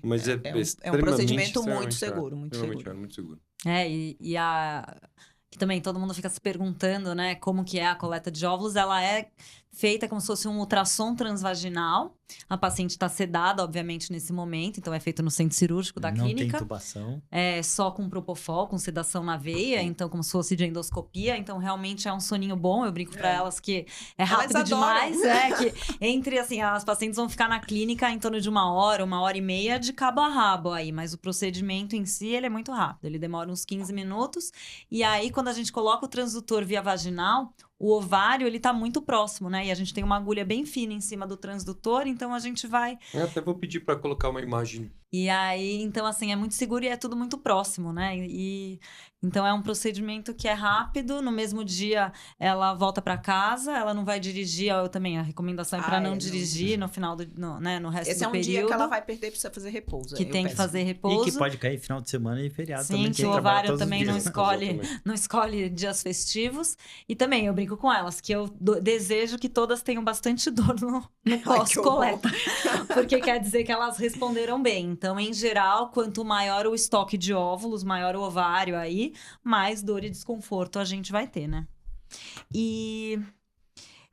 mas é, é um extremamente, procedimento muito extremamente seguro, raro, muito extremamente seguro. raro, muito seguro. Que também todo mundo fica se perguntando, né, como que é a coleta de óvulos. Ela é feita como se fosse um ultrassom transvaginal. A paciente está sedada, obviamente, nesse momento. Então, é feito no centro cirúrgico da Não tem clínica. intubação. É só com propofol, com sedação na veia. Então, como se fosse de endoscopia. Então, realmente é um soninho bom. Eu brinco para elas que é rápido Elas adoram. demais. Que entre, assim, as pacientes vão ficar na clínica em torno de 1 hora e meia de cabo a rabo aí. Mas o procedimento em si, ele é muito rápido. Ele demora uns 15 minutos. E aí, quando a gente coloca o transdutor via vaginal, o ovário, ele tá muito próximo, né? E a gente tem uma agulha bem fina em cima do transdutor, então a gente vai... Eu até vou pedir para colocar uma imagem. E aí, então, assim, é muito seguro e é tudo muito próximo, né? Então, é um procedimento que é rápido. No mesmo dia, ela volta para casa, ela não vai dirigir. Eu também, a recomendação é para não dirigir no final do... no resto Esse do é um período. dia que ela vai perder, precisa fazer repouso. Que eu tem que peço. fazer repouso. E que pode cair final de semana e feriado Sim, também. que quem o trabalha ovário todos os também dias. não escolhe dias festivos. E também eu brinco com elas, que eu desejo que todas tenham bastante dor no pós-coleta. Porque quer dizer que elas responderam bem. Então, em geral, quanto maior o estoque de óvulos, maior o ovário aí, mais dor e desconforto a gente vai ter, né? E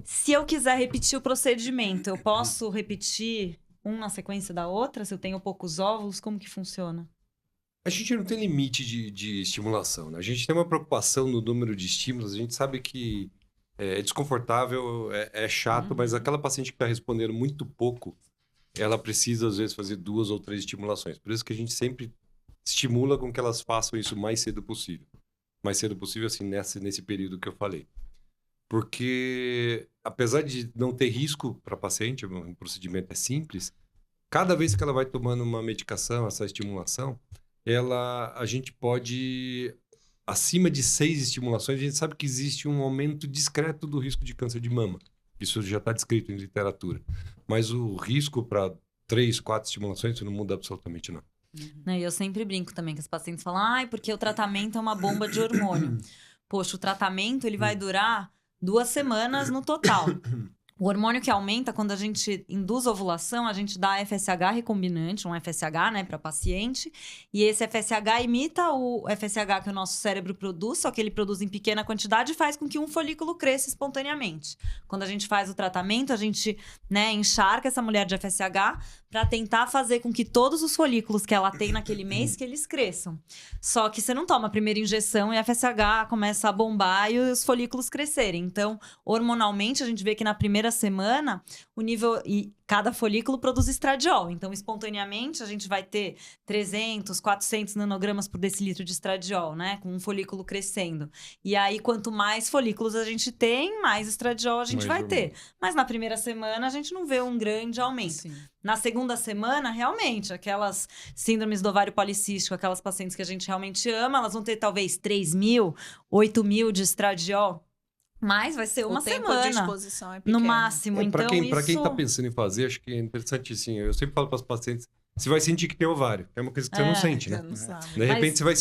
se eu quiser repetir o procedimento, eu posso repetir um na sequência da outra? Se eu tenho poucos óvulos, como que funciona? A gente não tem limite de estimulação, né? A gente tem uma preocupação no número de estímulos. A gente sabe que é desconfortável, é chato, mas aquela paciente que está respondendo muito pouco, ela precisa, às vezes, fazer 2 ou 3 estimulações. Por isso que a gente sempre estimula com que elas façam isso o mais cedo possível. Mais cedo possível, assim, nesse período que eu falei. Porque, apesar de não ter risco para a paciente, o procedimento é simples, cada vez que ela vai tomando uma medicação, essa estimulação, a gente pode, acima de 6 estimulações, a gente sabe que existe um aumento discreto do risco de câncer de mama. Isso já está descrito em literatura. Mas o risco para 3, 4 estimulações, isso não muda absolutamente nada. E eu sempre brinco também que os pacientes falam, porque o tratamento é uma bomba de hormônio. Poxa, o tratamento ele vai durar 2 semanas no total. O hormônio que aumenta, quando a gente induz ovulação, a gente dá FSH recombinante, um FSH, né, para paciente. E esse FSH imita o FSH que o nosso cérebro produz, só que ele produz em pequena quantidade e faz com que um folículo cresça espontaneamente. Quando a gente faz o tratamento, a gente, né, encharca essa mulher de FSH para tentar fazer com que todos os folículos que ela tem naquele mês, que eles cresçam. Só que você não toma a primeira injeção e a FSH começa a bombar e os folículos crescerem. Então, hormonalmente, a gente vê que na primeira semana, o nível... E cada folículo produz estradiol. Então, espontaneamente, a gente vai ter 300, 400 nanogramas por decilitro de estradiol, né? Com um folículo crescendo. E aí, quanto mais folículos a gente tem, mais estradiol a gente vai ter. Mas na primeira semana, a gente não vê um grande aumento. Sim. Na segunda semana, realmente, aquelas síndromes do ovário policístico, aquelas pacientes que a gente realmente ama, elas vão ter talvez 3.000, 8.000 de estradiol. Mas vai ser uma o tempo semana, de exposição é pequeno. no máximo. Então, Para quem isso... está pensando em fazer, acho que é interessante, assim, eu sempre falo para as pacientes, você vai sentir que tem ovário. É uma coisa que você não sente, né? Você não sabe. De repente você vai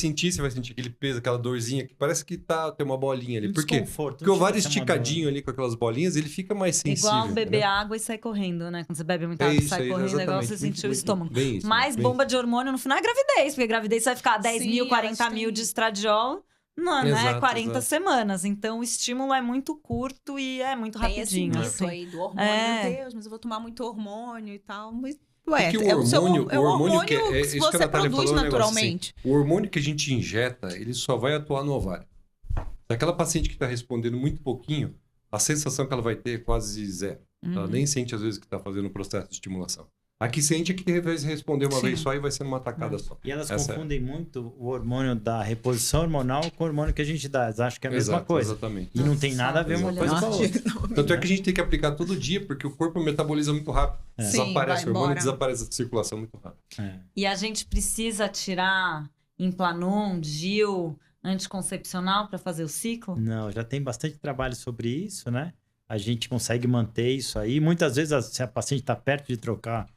sentir aquele peso, aquela dorzinha, que parece que tem uma bolinha ali. Por quê? Porque o ovário esticadinho ali com aquelas bolinhas, ele fica mais sensível. Igual beber né? água e sair correndo, né? Quando você bebe muita água e sai correndo, é igual você sentir o estômago. Bem isso, Mais bem bomba de hormônio no final é gravidez, porque gravidez você vai ficar 10 Sim, mil, elas 40 mil têm- de estradiol. Não, né? Exato, 40 exato. semanas. Então, o estímulo é muito curto e é muito Tem esse rapidinho. mito assim. aí do hormônio. É. Meu Deus, mas eu vou tomar muito hormônio e tal. Mas, Porque é o seu- hormônio, é o hormônio que é se isso que a você Natália produz falou, é um negócio assim. naturalmente. O hormônio que a gente injeta, ele só vai atuar no ovário. Aquela paciente que está respondendo muito pouquinho, a sensação que ela vai ter é quase zero. Ela nem sente, às vezes, que está fazendo o processo de estimulação. A Quicente é que vai responder uma Sim. vez só e vai ser numa tacada só. E elas Essa é. confundem muito o hormônio da reposição hormonal com o hormônio que a gente dá. Elas acham que é a mesma coisa. Exatamente. E não tem nada a ver uma coisa com a outra. Tanto é que a gente tem que aplicar todo dia, porque o corpo metaboliza muito rápido. Sim, Desaparece vai o hormônio, embora. desaparece a circulação muito rápido. É. E a gente precisa tirar Implanon, DIU, anticoncepcional para fazer o ciclo? Não, já tem bastante trabalho sobre isso, né? A gente consegue manter isso aí. Muitas vezes, se a paciente está perto de trocar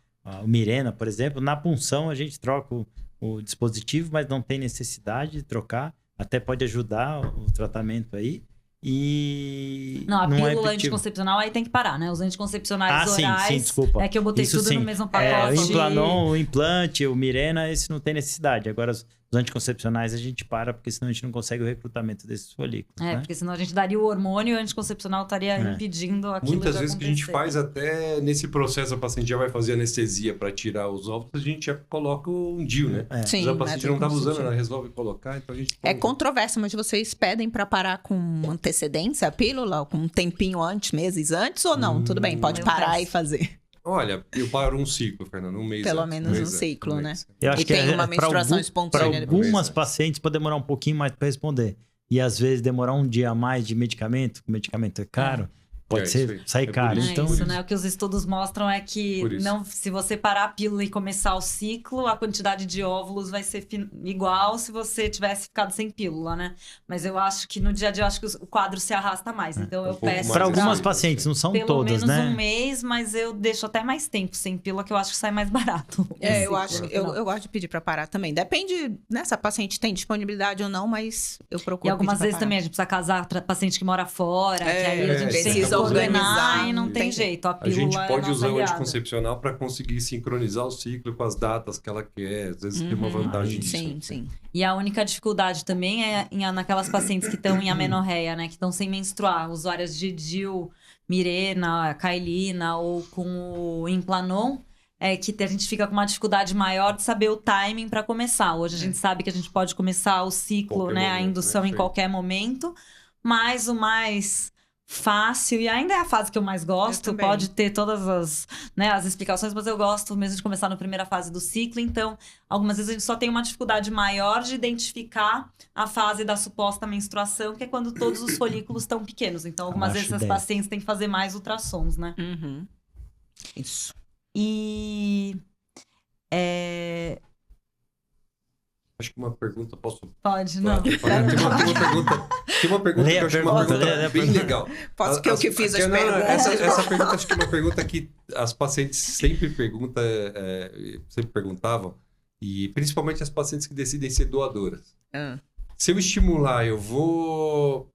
o Mirena, por exemplo, na punção a gente troca o dispositivo, mas não tem necessidade de trocar. Até pode ajudar o tratamento aí. E Não, a é pílula repetitivo. anticoncepcional aí tem que parar, né? Os anticoncepcionais sim, orais. sim, desculpa. É que eu botei Isso tudo sim. no mesmo O pacote. Implanon, o implante, o Mirena, esse não tem necessidade. Agora, os anticoncepcionais a gente para, porque senão a gente não consegue o recrutamento desses folículos. É, né? porque senão a gente daria o hormônio e o anticoncepcional estaria É. impedindo aquilo Muitas de vezes que a gente acontecer. faz até nesse processo, a paciente já vai fazer anestesia para tirar os óvulos, a gente já coloca um DIU, né? É. Sim, Mas a paciente método não estava usando, consultivo. ela resolve colocar, então a gente... É controverso, mas vocês pedem para parar com antecedência a pílula, com um tempinho antes, meses antes, ou não? Tudo bem, pode eu parar peço. e fazer. Olha, eu paro um ciclo, Fernando, um mês Pelo antes, menos um mês antes, ciclo, né? mês. Eu acho E que tem uma pra menstruação espontânea Para depois. algumas pacientes pode demorar um pouquinho mais para responder. E às vezes demorar um dia a mais de medicamento, que o medicamento é caro, pode isso aí. ser sair É por caro. isso. É Então, isso, né? O que os estudos mostram é que Por isso. não, se você parar a pílula e começar o ciclo, a quantidade de óvulos vai ser igual se você tivesse ficado sem pílula, né? Mas eu acho que no dia a dia eu acho que o quadro se arrasta mais. Então eu pouco peço mais para Mas algumas isso- pacientes, não são pelo todas, menos né? um mês, mas eu deixo até mais tempo sem pílula, que eu acho que sai mais barato. o É, eu ciclo, acho, no final. eu gosto de pedir para parar também. Depende, né, se a paciente tem disponibilidade ou não, mas eu procuro E algumas pedir pra vezes parar. também a gente precisa casar paciente que mora fora, que aí a gente precisa tenta coordenar organizar, e não tem tem jeito. A A pílula gente é pode nossa usar o aliada. anticoncepcional para conseguir sincronizar o ciclo com as datas que ela quer. Às vezes tem uma vantagem disso. Sim, sim. E a única dificuldade também é naquelas pacientes que estão em amenorreia, né? Que estão sem menstruar, usuárias de DIU, Mirena, Kailina ou com o Implanon, é que a gente fica com uma dificuldade maior de saber o timing para começar. Hoje a gente sabe que a gente pode começar o ciclo, Qualquer né? A momento, indução né? em Sim. qualquer momento, mas o mais fácil, e ainda é a fase que eu mais gosto, Eu também. pode ter todas as, né, as explicações, mas eu gosto mesmo de começar na primeira fase do ciclo, então algumas vezes a gente só tem uma dificuldade maior de identificar a fase da suposta menstruação, que é quando todos os folículos estão pequenos, então algumas Abaixo vezes as 10. pacientes têm que fazer mais ultrassons, né? Uhum. Isso. E Acho que uma pergunta posso... pode, não. Tem uma pergunta Lê que a eu acho uma pergunta, pergunta lê a bem pergunta. legal. Posso que eu que fiz as Não, perguntas? essa pergunta acho que é uma pergunta que as pacientes sempre sempre perguntavam, e principalmente as pacientes que decidem ser doadoras. Ah. Se eu estimular, eu vou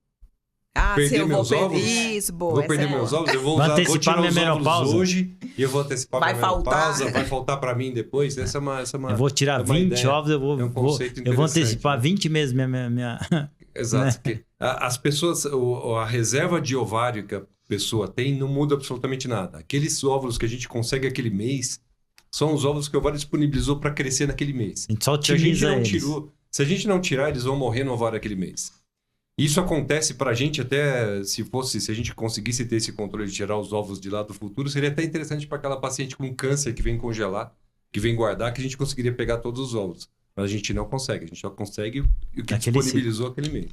Se perder eu vou meus perder ovos? isso, boa. Vou essa perder é meus boa. ovos, eu vou Vai usar, vou antecipar tirar minha os óvulos menopausa. hoje e eu vou antecipar Vai minha faltar. menopausa, vai faltar para mim depois. Essa é uma Eu vou tirar é uma 20 ideia, ovos, é um conceito eu vou interessante, antecipar né? 20 meses minha... Exato. né? Porque as pessoas, a reserva de ovário que a pessoa tem não muda absolutamente nada. Aqueles óvulos que a gente consegue aquele mês são os óvulos que o ovário disponibilizou para crescer naquele mês. A gente só Se a gente otimiza não eles. tirou, se a gente não tirar, eles vão morrer no ovário aquele mês. Isso acontece pra gente até, se a gente conseguisse ter esse controle de tirar os ovos de lá do futuro, seria até interessante para aquela paciente com câncer que vem congelar, que vem guardar, que a gente conseguiria pegar todos os ovos. Mas a gente não consegue, a gente só consegue o que Aquele disponibilizou aquele mês.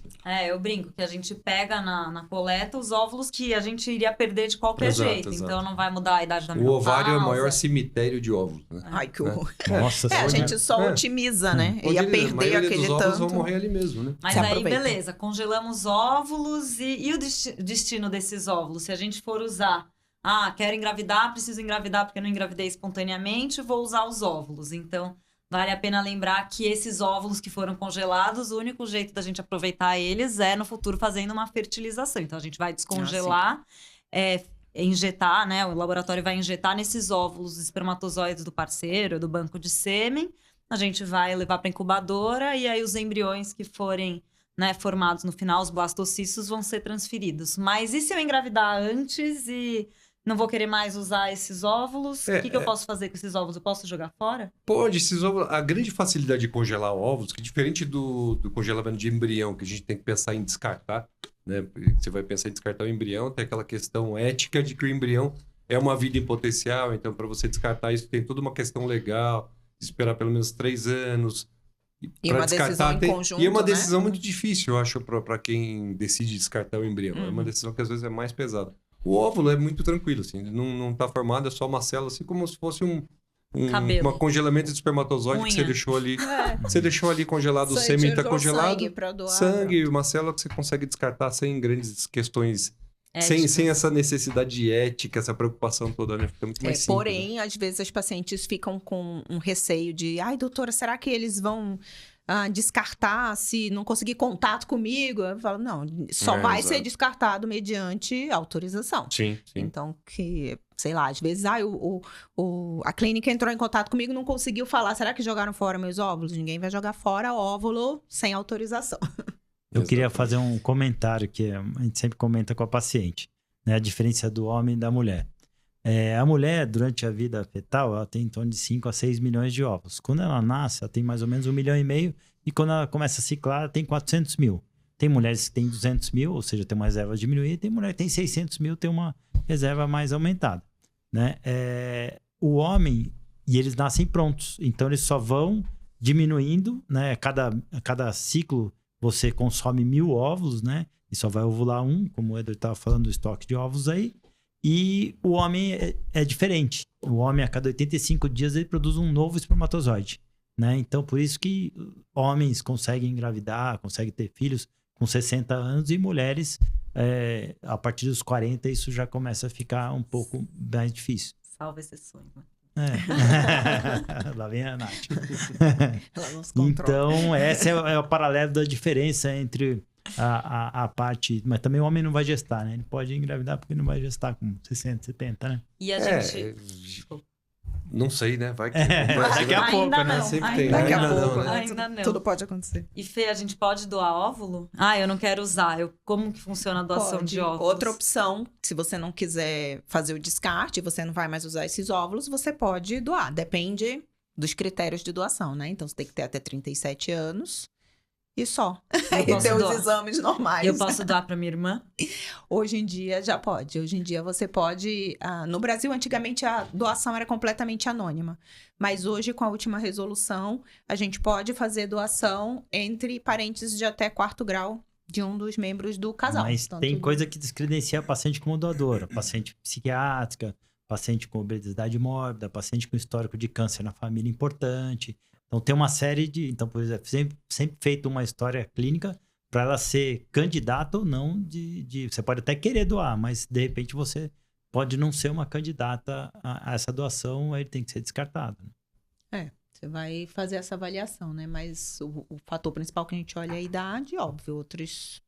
Eu brinco que a gente pega na coleta os óvulos que a gente iria perder de qualquer Exato, jeito. exato. Então não vai mudar a idade da O menopausa. ovário é o maior cemitério de óvulos. Né? Ai, que horror. Nossa A senhora. gente só É. otimiza, né? Onde Ia a perder maioria aquele dos óvulos vão tanto. morrer ali mesmo, né? Mas Se aí, aproveita. beleza, congelamos óvulos e o destino desses óvulos? Se a gente for usar, quero engravidar, preciso engravidar porque não engravidei espontaneamente, vou usar os óvulos. Então, vale a pena lembrar que esses óvulos que foram congelados, o único jeito da gente aproveitar eles é no futuro fazendo uma fertilização. Então, a gente vai descongelar, injetar, né? O laboratório vai injetar nesses óvulos os espermatozoides do parceiro, do banco de sêmen. A gente vai levar para incubadora e aí os embriões que forem, né, formados no final, os blastocistos, vão ser transferidos. Mas e se eu engravidar antes e não vou querer mais usar esses óvulos? O que eu posso fazer com esses óvulos? Eu posso jogar fora? Pode, esses óvulos, a grande facilidade de congelar óvulos, que diferente do congelamento de embrião, que a gente tem que pensar em descartar, né? Você vai pensar em descartar o embrião, tem aquela questão ética de que o embrião é uma vida em potencial, então para você descartar isso tem toda uma questão legal, esperar pelo menos 3 anos. E Pra uma decisão em conjunto, E é uma né? decisão muito difícil, eu acho, para quem decide descartar o embrião. É Uhum. uma decisão que às vezes é mais pesada. O óvulo é muito tranquilo, assim, não tá formado, é só uma célula, assim como se fosse um Cabelo. congelamento de espermatozoide que você Unha. deixou ali. É. Você deixou ali congelado, o Você sêmen tá tirou congelado. sangue pra doar, Sangue, uma célula que você consegue descartar sem grandes questões, Ética. sem essa necessidade de ética, essa preocupação toda, né? Fica muito mais simples. Porém, às vezes as pacientes ficam com um receio de, ai, doutora, será que eles vão descartar se não conseguir contato comigo? Eu falo, não, só vai exato. ser descartado mediante autorização. Sim, sim. Então, sei lá, às vezes, a clínica entrou em contato comigo e não conseguiu falar, será que jogaram fora meus óvulos? Ninguém vai jogar fora óvulo sem autorização. Eu queria Exatamente. fazer um comentário que a gente sempre comenta com a paciente, né? A diferença do homem e da mulher. A mulher, durante a vida fetal, ela tem em torno de 5 a 6 milhões de óvulos. Quando ela nasce, ela tem mais ou menos 1,5 milhão. E quando ela começa a ciclar, ela tem 400 mil. Tem mulheres que têm 200 mil, ou seja, tem uma reserva diminuída. Tem mulher que tem 600 mil, tem uma reserva mais aumentada, né? O homem, e eles nascem prontos. Então, eles só vão diminuindo, né? A cada ciclo, você consome 1.000 óvulos, né? E só vai ovular um, como o Edward estava falando do estoque de óvulos aí. E o homem é diferente. O homem, a cada 85 dias, ele produz um novo espermatozoide, né? Então, por isso que homens conseguem engravidar, conseguem ter filhos com 60 anos e mulheres, a partir dos 40, isso já começa a ficar um pouco mais difícil. Salva esse sonho. Lá vem a Nath. Ela não se controla. Então, esse é o paralelo da diferença entre a parte... Mas também o homem não vai gestar, né? Ele pode engravidar porque não vai gestar com 60, 70, né? E a gente... Não sei, né? Vai que Daqui a pouco, Ainda né? não, Sempre ainda tem. Daqui a Ainda não, pouco, né? né? Ainda não. Tudo pode acontecer. E Fê, a gente pode doar óvulo? Eu não quero usar. Como que funciona a doação Pode. de óvulos? Outra opção, se você não quiser fazer o descarte, você não vai mais usar esses óvulos, você pode doar. Depende dos critérios de doação, né? Então, você tem que ter até 37 anos e só. E posso ter os doar. exames normais. Eu posso doar para minha irmã? Hoje em dia já pode. Hoje em dia você pode... no Brasil, antigamente, a doação era completamente anônima. Mas hoje, com a última resolução, a gente pode fazer doação entre parentes de até 4º grau de um dos membros do casal. Mas Tanto tem coisa que descredencia a paciente como doadora. Paciente psiquiátrica, paciente com obesidade mórbida, paciente com histórico de câncer na família importante. Então, tem uma série de... Então, por exemplo, sempre feito uma história clínica para ela ser candidata ou não Você pode até querer doar, mas, de repente, você pode não ser uma candidata a essa doação, aí ele tem que ser descartado. Você vai fazer essa avaliação, né? Mas o fator principal que a gente olha é a idade, óbvio. Outros...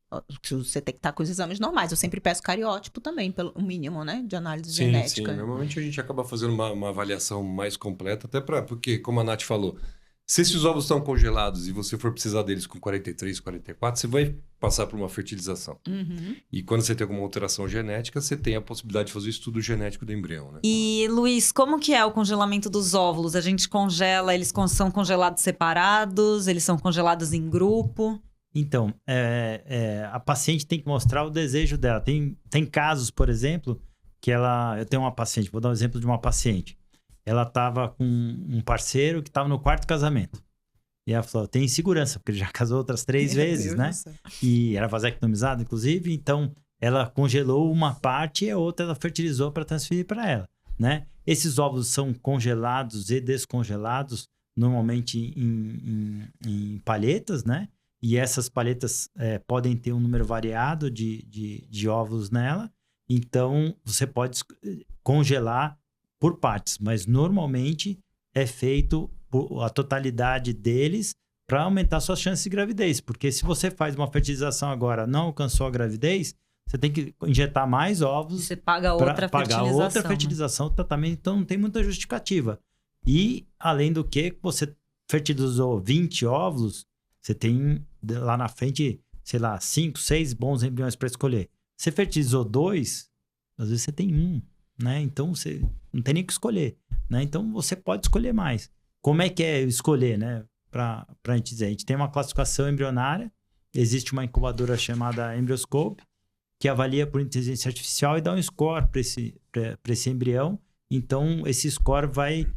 Você tem que estar com os exames normais. Eu sempre peço cariótipo também, pelo mínimo, né? De análise genética. Sim. Normalmente a gente acaba fazendo uma avaliação mais completa, até porque, como a Nath falou, se esses ovos estão congelados e você for precisar deles com 43, 44, você vai passar por uma fertilização. Uhum. E quando você tem alguma alteração genética, você tem a possibilidade de fazer o estudo genético do embrião, né? E, Luiz, como que é o congelamento dos óvulos? A gente congela, eles são congelados separados? Eles são congelados em grupo? Então, a paciente tem que mostrar o desejo dela. Tem casos, por exemplo, que eu tenho uma paciente, vou dar um exemplo de uma paciente. Ela estava com um parceiro que estava no 4º casamento. E ela falou, tem insegurança, porque ele já casou outras 3 vezes, né? E era vasectomizada, inclusive. Então, ela congelou uma parte e a outra ela fertilizou para transferir para ela, né? Esses óvulos são congelados e descongelados, normalmente em palhetas, né? E essas palhetas podem ter um número variado de óvulos nela. Então, você pode congelar por partes, mas normalmente é feito a totalidade deles para aumentar suas chances de gravidez. Porque se você faz uma fertilização agora, não alcançou a gravidez, você tem que injetar mais óvulos. Você paga outra pagar fertilização. outra fertilização, tratamento, então não tem muita justificativa. E, além do que, você fertilizou 20 óvulos, você tem lá na frente, sei lá, 5, 6 bons embriões para escolher. Você fertilizou 2, às vezes você tem 1, né? Então, você não tem nem o que escolher, né? Então, você pode escolher mais. Como é que é escolher, né? Para a gente dizer, a gente tem uma classificação embrionária, existe uma incubadora chamada Embryoscope, que avalia por inteligência artificial e dá um score para esse embrião. Então, esse score vai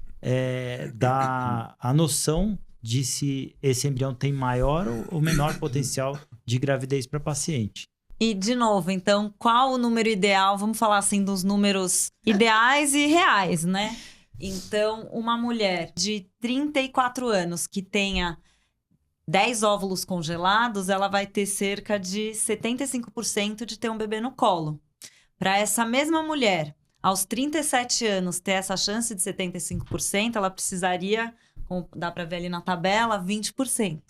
dar a noção de se esse embrião tem maior ou menor potencial de gravidez para paciente. E, de novo, então, qual o número ideal? Vamos falar assim dos números ideais e reais, né? Então, uma mulher de 34 anos que tenha 10 óvulos congelados, ela vai ter cerca de 75% de ter um bebê no colo. Para essa mesma mulher, aos 37 anos, ter essa chance de 75%, ela precisaria, como dá para ver ali na tabela, 20%.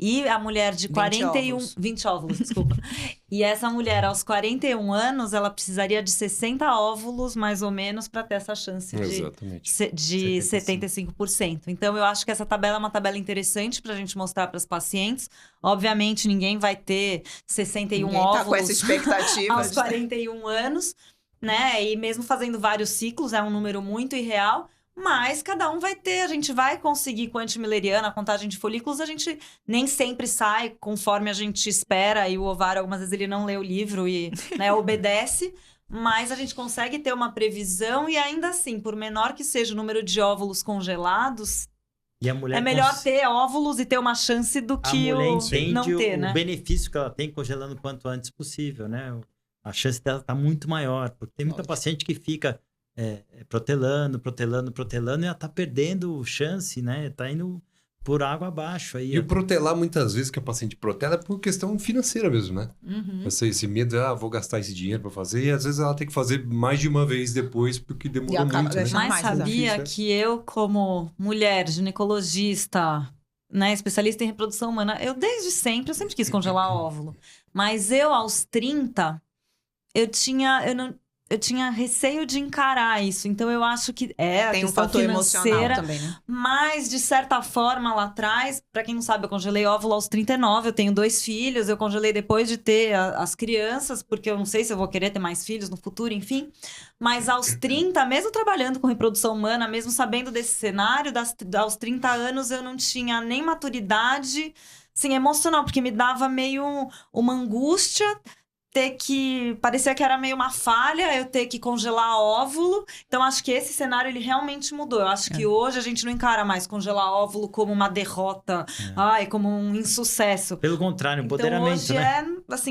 E a mulher de 20 óvulos, desculpa. E essa mulher, aos 41 anos, ela precisaria de 60 óvulos, mais ou menos, para ter essa chance de 75%. Então, eu acho que essa tabela é uma tabela interessante para a gente mostrar para os pacientes. Obviamente, ninguém vai ter 61 óvulos tá com essa expectativa aos 41 anos, né? E mesmo fazendo vários ciclos, é um número muito irreal. Mas cada um vai ter, a gente vai conseguir com a antimileriana, a contagem de folículos, a gente nem sempre sai conforme a gente espera, e o ovário, algumas vezes, ele não lê o livro e, né, obedece, mas a gente consegue ter uma previsão e ainda assim, por menor que seja o número de óvulos congelados, e a mulher é melhor ter óvulos e ter uma chance do que não ter, né? O benefício que ela tem congelando o quanto antes possível, né? A chance dela tá muito maior, porque tem muita paciente que fica protelando, e ela tá perdendo chance, né? Tá indo por água abaixo. Aí, e o protelar, muitas vezes, que a paciente protela é por questão financeira mesmo, né? Uhum. Esse medo, vou gastar esse dinheiro para fazer, e às vezes ela tem que fazer mais de uma vez depois, porque demorou muito, né? Mas sabia que eu, como mulher, ginecologista, né, especialista em reprodução humana, eu sempre quis congelar óvulo. Mas eu, aos 30, eu tinha receio de encarar isso. Então, eu acho que a tem um questão fator financeira emocional também, né? Mas, de certa forma, lá atrás, para quem não sabe, eu congelei óvulo aos 39, eu tenho 2 filhos, eu congelei depois de ter as crianças, porque eu não sei se eu vou querer ter mais filhos no futuro, enfim. Mas aos 30, mesmo trabalhando com reprodução humana, mesmo sabendo desse cenário, aos 30 anos eu não tinha nem maturidade, assim, emocional, porque me dava meio uma angústia parecia que era meio uma falha, eu ter que congelar óvulo. Então, acho que esse cenário, ele realmente mudou. Eu acho que hoje a gente não encara mais congelar óvulo como uma derrota, como um insucesso. Pelo contrário, empoderamento, hoje né?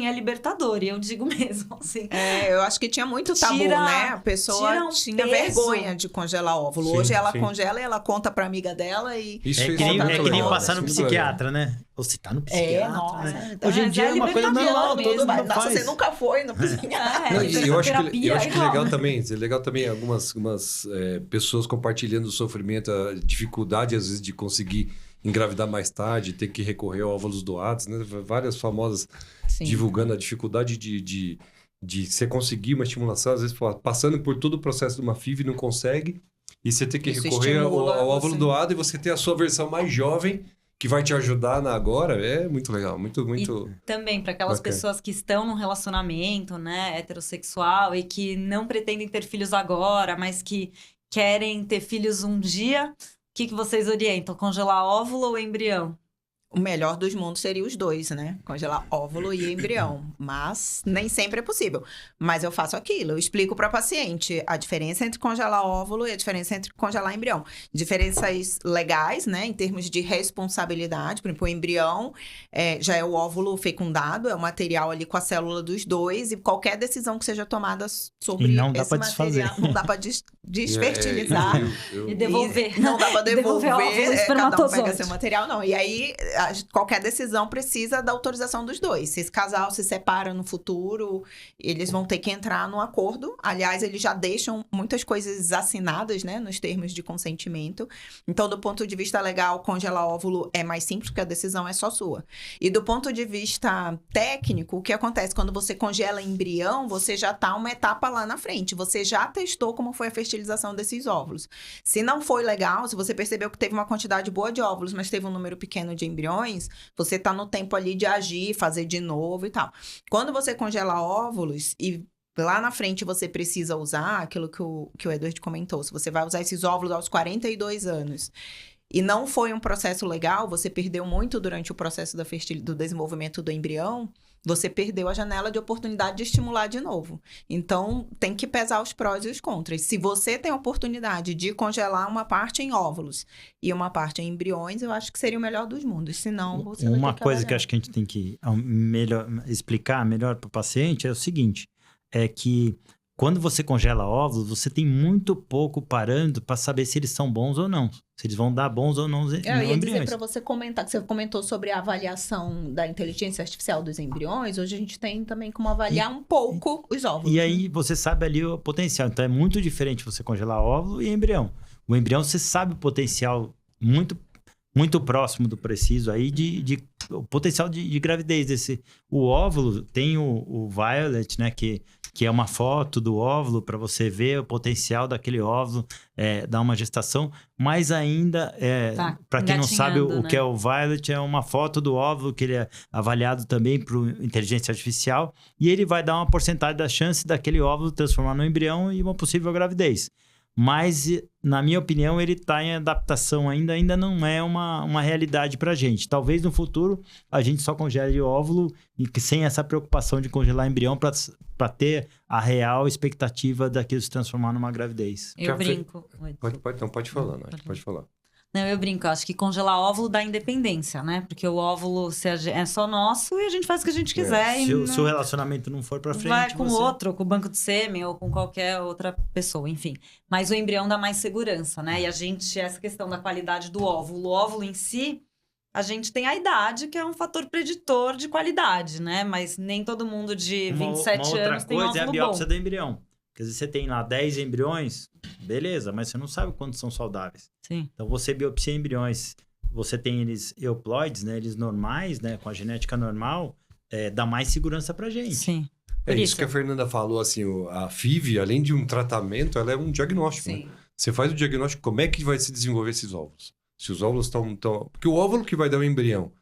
é libertador, e eu digo mesmo, assim. Eu acho que tinha muito tabu, né? A pessoa tinha vergonha de congelar óvulo. Hoje ela congela e ela conta pra amiga dela e... Isso é que nem passar no psiquiatra, né? Ou você tá no psiquiatra, né? Hoje em dia é uma coisa normal, todo mundo faz. Nossa, você nunca foi no psiquiatra. Eu acho que legal também algumas pessoas compartilhando o sofrimento, a dificuldade, às vezes, de conseguir engravidar mais tarde, ter que recorrer a óvulos doados, né? Várias famosas divulgando a dificuldade de você conseguir uma estimulação, às vezes passando por todo o processo de uma FIV, não consegue, e você tem que recorrer ao óvulo doado, e você tem a sua versão mais jovem, que vai te ajudar agora, é muito legal, muito... E também para aquelas pessoas que estão num relacionamento, né, heterossexual, e que não pretendem ter filhos agora, mas que querem ter filhos um dia, o que vocês orientam? Congelar óvulo ou embrião? O melhor dos mundos seria os dois, né? Congelar óvulo e embrião. Mas nem sempre é possível. Mas eu faço aquilo. Eu explico para a paciente a diferença entre congelar óvulo e a diferença entre congelar embrião. Diferenças legais, né? Em termos de responsabilidade. Por exemplo, o embrião já é o óvulo fecundado. É o material ali com a célula dos dois. E qualquer decisão que seja tomada sobre esse material... Não dá para desfertilizar. E devolver. Não dá para devolver. Cada um pega seu material, não. E aí... qualquer decisão precisa da autorização dos dois. Se esse casal se separa no futuro, eles vão ter que entrar num acordo. Aliás, eles já deixam muitas coisas assinadas, né, nos termos de consentimento. Então, do ponto de vista legal, congelar óvulo é mais simples, porque a decisão é só sua. E do ponto de vista técnico, o que acontece? Quando você congela embrião, você já está uma etapa lá na frente. Você já testou como foi a fertilização desses óvulos. Se não foi legal, se você percebeu que teve uma quantidade boa de óvulos, mas teve um número pequeno de embriões, você tá no tempo ali de agir, fazer de novo e tal. Quando você congela óvulos e lá na frente você precisa usar aquilo que o Edward comentou, se você vai usar esses óvulos aos 42 anos e não foi um processo legal, você perdeu muito durante o processo do desenvolvimento do embrião, Você perdeu a janela de oportunidade de estimular de novo. Então, tem que pesar os prós e os contras. Se você tem a oportunidade de congelar uma parte em óvulos e uma parte em embriões, eu acho que seria o melhor dos mundos. Senão, você vai ter Uma que coisa que avaliar. acho que a gente tem que explicar melhor para o paciente é o seguinte, é que quando você congela óvulos, você tem muito pouco parâmetro para saber se eles são bons ou não. Se eles vão dar bons ou não Eu ia dizer embriões. para você comentar, que você comentou sobre a avaliação da inteligência artificial dos embriões. Hoje a gente tem também como avaliar um pouco os óvulos. E aí você sabe ali o potencial. Então é muito diferente você congelar óvulo e embrião. O embrião você sabe o potencial muito próximo do preciso aí o potencial de gravidez desse. O óvulo tem o Violet, né, que é uma foto do óvulo para você ver o potencial daquele óvulo, dar uma gestação, mas ainda, para quem não sabe o que é o Violet, é uma foto do óvulo que ele é avaliado também por inteligência artificial e ele vai dar uma porcentagem da chance daquele óvulo transformar no embrião e uma possível gravidez. Mas, na minha opinião, ele está em adaptação ainda não é uma realidade para a gente. Talvez no futuro a gente só congele óvulo e que sem essa preocupação de congelar embrião para ter a real expectativa daquilo se transformar numa gravidez. Eu brinco. Pode falar, Nath, pode falar. Não, eu brinco, eu acho que congelar óvulo dá independência, né? Porque o óvulo é só nosso e a gente faz o que a gente quiser. Se o relacionamento não for pra frente, vai com outro, com o banco de sêmen ou com qualquer outra pessoa, enfim. Mas o embrião dá mais segurança, né? E essa questão da qualidade do óvulo. O óvulo em si, a gente tem a idade, que é um fator preditor de qualidade, né? Mas nem todo mundo de 27 anos tem óvulo bom. Outra coisa é a biópsia do embrião. Quer dizer, você tem lá 10 embriões, beleza, mas você não sabe quantos são saudáveis. Sim. Então, você biopsia embriões, você tem eles euploides, né? Eles normais, né? Com a genética normal, dá mais segurança pra gente. Sim. É isso que a Fernanda falou, assim, a FIV, além de um tratamento, ela é um diagnóstico. Sim. Né? Você faz o diagnóstico, como é que vai se desenvolver esses óvulos? Se os óvulos estão... Porque o óvulo que vai dar um embrião,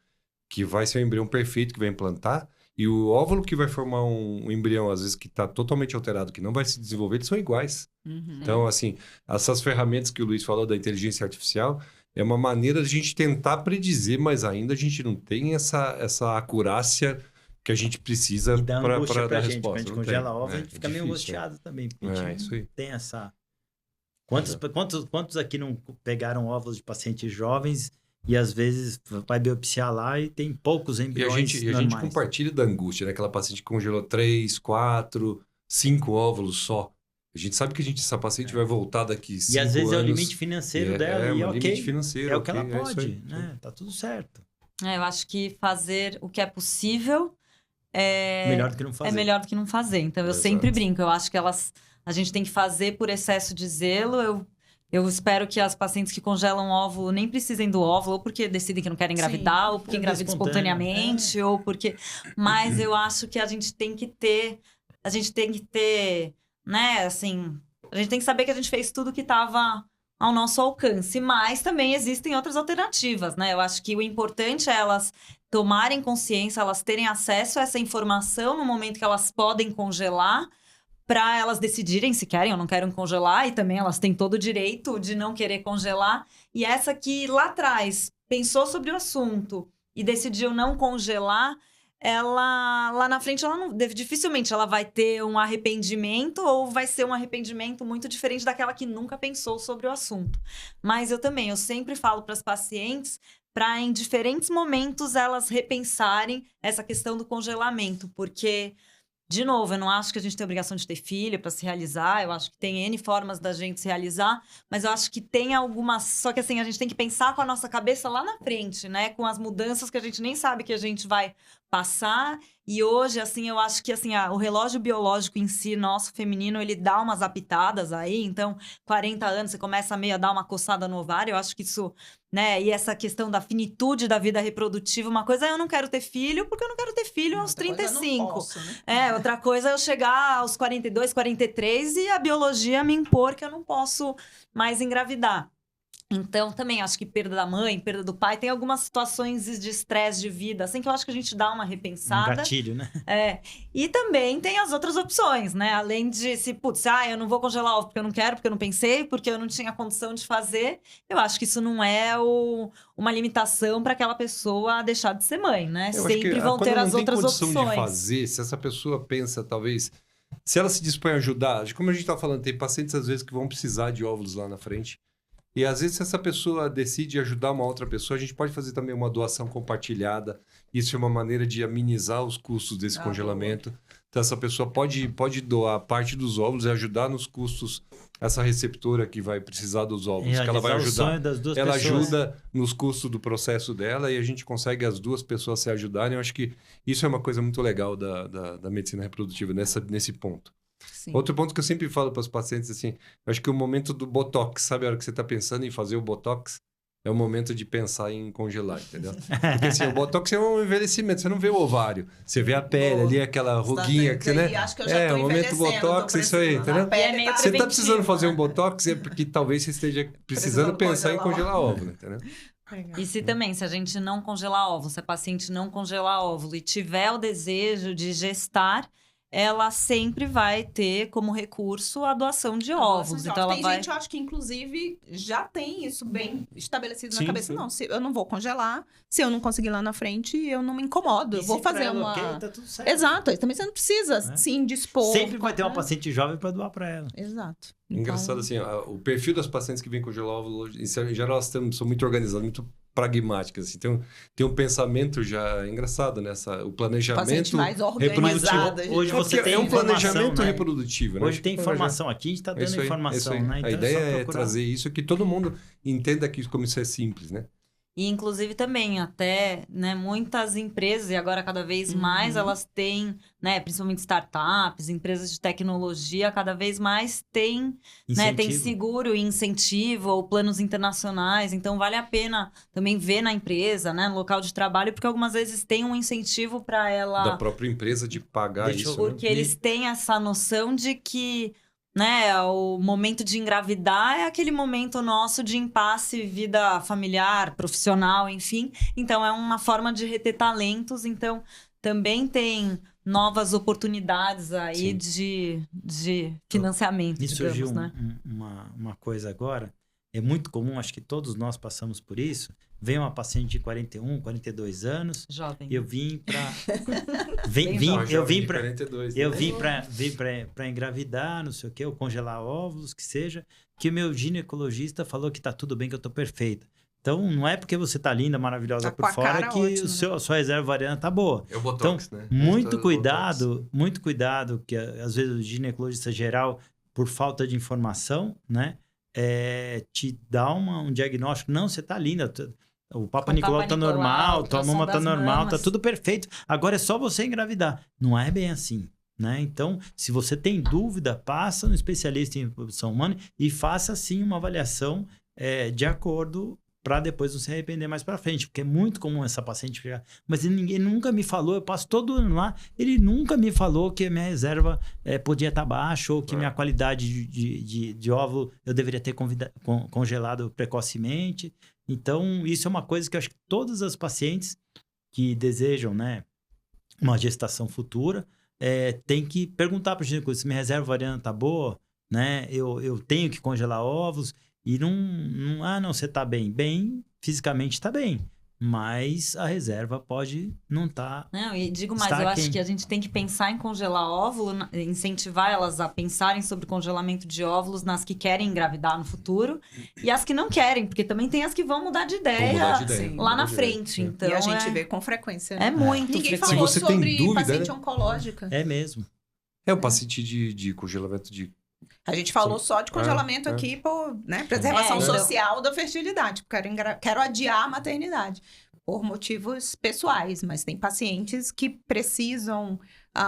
que vai ser um embrião perfeito, que vai implantar, e o óvulo que vai formar um embrião, às vezes, que está totalmente alterado, que não vai se desenvolver, eles são iguais. Uhum. Então, assim, essas ferramentas que o Luiz falou da inteligência artificial é uma maneira de a gente tentar predizer, mas ainda a gente não tem essa acurácia que a gente precisa para dar gente, resposta. Quando a gente congela óvulo, a gente fica meio angustiado também. Porque a gente isso aí. tem essa... Quantos aqui não pegaram óvulos de pacientes jovens e às vezes vai biopsiar lá e tem poucos embriões E a gente compartilha da angústia, né? Aquela paciente que congelou 3, 4, 5 óvulos só. A gente sabe que essa paciente vai voltar daqui 5 anos. E às vezes é o limite financeiro dela. E limite financeiro. É o que ela isso pode, aí, né? Tá tudo certo. Eu acho que fazer o que é possível melhor do que não fazer. É melhor do que não fazer. Então, eu sempre brinco. Eu acho que a gente tem que fazer por excesso de zelo. Eu espero que as pacientes que congelam óvulo nem precisem do óvulo, ou porque decidem que não querem engravidar, ou porque engravidam espontaneamente, ou porque... Mas eu acho que a gente tem que ter, né, assim... A gente tem que saber que a gente fez tudo que estava ao nosso alcance, mas também existem outras alternativas, né? Eu acho que o importante é elas tomarem consciência, elas terem acesso a essa informação no momento que elas podem congelar, para elas decidirem se querem ou não querem congelar, e também elas têm todo o direito de não querer congelar. E essa que lá atrás pensou sobre o assunto e decidiu não congelar, ela lá na frente dificilmente ela vai ter um arrependimento, ou vai ser um arrependimento muito diferente daquela que nunca pensou sobre o assunto. Mas eu sempre falo para as pacientes para em diferentes momentos elas repensarem essa questão do congelamento, porque... De novo, eu não acho que a gente tem obrigação de ter filho para se realizar. Eu acho que tem N formas da gente se realizar. Mas eu acho que tem algumas... Só que assim, a gente tem que pensar com a nossa cabeça lá na frente, né? Com as mudanças que a gente nem sabe que a gente vai passar. E hoje, assim, eu acho que assim, o relógio biológico em si, nosso feminino, ele dá umas apitadas aí. Então, 40 anos, você começa meio a dar uma coçada no ovário. Eu acho que isso... Né? E essa questão da finitude da vida reprodutiva, uma coisa é eu não quero ter filho, porque eu não quero ter filho aos 35. Não posso, né? Outra coisa é eu chegar aos 42, 43 e a biologia me impor que eu não posso mais engravidar. Então, também acho que perda da mãe, perda do pai, tem algumas situações de estresse de vida, assim, que eu acho que a gente dá uma Um repensada. gatilho, né? E também tem as outras opções, né? Além de putz, eu não vou congelar ovo porque eu não quero, porque eu não pensei, porque eu não tinha condição de fazer. Eu acho que isso não é uma limitação para aquela pessoa deixar de ser mãe, né? Eu acho que, Sempre vão quando ter não as tem outras condição opções. de fazer, se essa pessoa pensa, talvez, se ela se dispõe a ajudar, como a gente está falando, tem pacientes às vezes que vão precisar de óvulos lá na frente. E às vezes, se essa pessoa decide ajudar uma outra pessoa, a gente pode fazer também uma doação compartilhada. Isso é uma maneira de amenizar os custos desse congelamento. Então, essa pessoa pode doar parte dos óvulos e ajudar nos custos essa receptora que vai precisar dos óvulos, que ela vai Realizar o ajudar. sonho das duas Ela pessoas. ajuda nos custos do processo dela e a gente consegue as duas pessoas se ajudarem. Eu acho que isso é uma coisa muito legal da medicina reprodutiva, nesse ponto. Sim. Outro ponto que eu sempre falo para os pacientes, assim, eu acho que o momento do Botox, sabe a hora que você está pensando em fazer o Botox? É o momento de pensar em congelar, entendeu? Porque assim, o Botox é um envelhecimento, você não vê o ovário, você vê a pele ali, aquela ruguinha que você, né? Acho que eu já tô o momento envelhecendo, Botox, tô isso aí, precisando. entendeu? A pele É meio tá- Você está precisando preventivo, fazer né? um Botox é porque talvez você esteja precisando Precisando pensar em congelar congelar óvulo, entendeu? E se a gente não congelar óvulo, se a paciente não congelar óvulo e tiver o desejo de gestar, ela sempre vai ter como recurso a doação de óvulos. Então ela tem vai... gente, eu acho que inclusive já tem isso bem estabelecido Sim, na cabeça. sim. Não, se eu não vou congelar, se eu não conseguir lá na frente, eu não me incomodo. E Eu vou se pra fazer ela uma. ok, tá tudo certo. Exato, aí também você não precisa Né? se indispor. Sempre vai ter uma né? paciente jovem para doar para ela. Exato. Engraçado assim, o perfil das pacientes que vêm congelar óvulo, hoje, em geral, elas são muito organizadas, muito pragmáticas. Assim. Tem um pensamento já engraçado nessa, o Paciente planejamento mais reprodutivo. organizada. Hoje você tem é um informação, planejamento né? reprodutivo, né? Hoje tem informação aqui, a gente está É dando isso aí, informação, é isso aí. né? Então A ideia só é procurar. trazer isso, que todo mundo entenda que como isso é simples, né? E, inclusive, também, até, né, muitas empresas, e agora cada vez mais, elas têm, né, principalmente startups, empresas de tecnologia, cada vez mais têm, né, tem Incentivo. seguro e incentivo ou planos internacionais. Então, vale a pena também ver na empresa, né, no local de trabalho, porque algumas vezes tem um incentivo para ela... Da própria empresa de pagar Deixa eu- isso, né? Porque eles têm essa noção de que, né, o momento de engravidar é aquele momento nosso de impasse, vida familiar, profissional, enfim. Então, é uma forma de reter talentos. Então, também tem novas oportunidades aí de financiamento, Me digamos, surgiu né? uma coisa agora. É muito comum, acho que todos nós passamos por isso. Vem uma paciente de 41, 42 anos. Jovem. E eu vim para Não, eu vim de para 42, eu né? vim para engravidar, não sei o quê, ou congelar óvulos, que seja, que o meu ginecologista falou que tá tudo bem, que eu tô perfeita. Então, não é porque você tá linda, maravilhosa Tá com por a fora cara que ótima, a sua reserva ovariana tá boa. É o Botox, né? Muito Botox. cuidado, que às vezes o ginecologista geral, por falta de informação, né, te dá um diagnóstico. Não, você tá linda. O Papa Com Nicolau Papa tá Nicolau, normal, tua ultrassom mama tá das normal, tá mamas. tudo perfeito. Agora é só você engravidar. Não é bem assim, né? Então, se você tem dúvida, passa no especialista em reprodução humana e faça, sim, uma avaliação de acordo para depois não se arrepender mais para frente. Porque é muito comum essa paciente chegar, mas ninguém nunca me falou, eu passo todo ano lá, ele nunca me falou que a minha reserva podia estar baixa ou que minha qualidade de óvulo eu deveria ter congelado precocemente. Então, isso é uma coisa que eu acho que todas as pacientes que desejam, né, uma gestação futura, tem que perguntar para o ginecologista se minha reserva ovariana está boa, né? Eu tenho que congelar óvulos e não, você está bem. Bem, fisicamente está bem, mas a reserva pode não estar... Não, e digo mais, Está eu aquém. acho que a gente tem que pensar em congelar óvulo, incentivar elas a pensarem sobre congelamento de óvulos nas que querem engravidar no futuro e as que não querem, porque também tem as que vão mudar de ideia, mudar de ideia, sim, lá na mudar de ideia. frente. É. Então, E a gente vê com frequência. é muito Ninguém frequente. falou Se você tem sobre dúvida, paciente né? oncológica. É mesmo. É o paciente de congelamento de... A gente falou só de congelamento aqui por preservação então- social da fertilidade. Porque quero adiar a maternidade por motivos pessoais, mas tem pacientes que precisam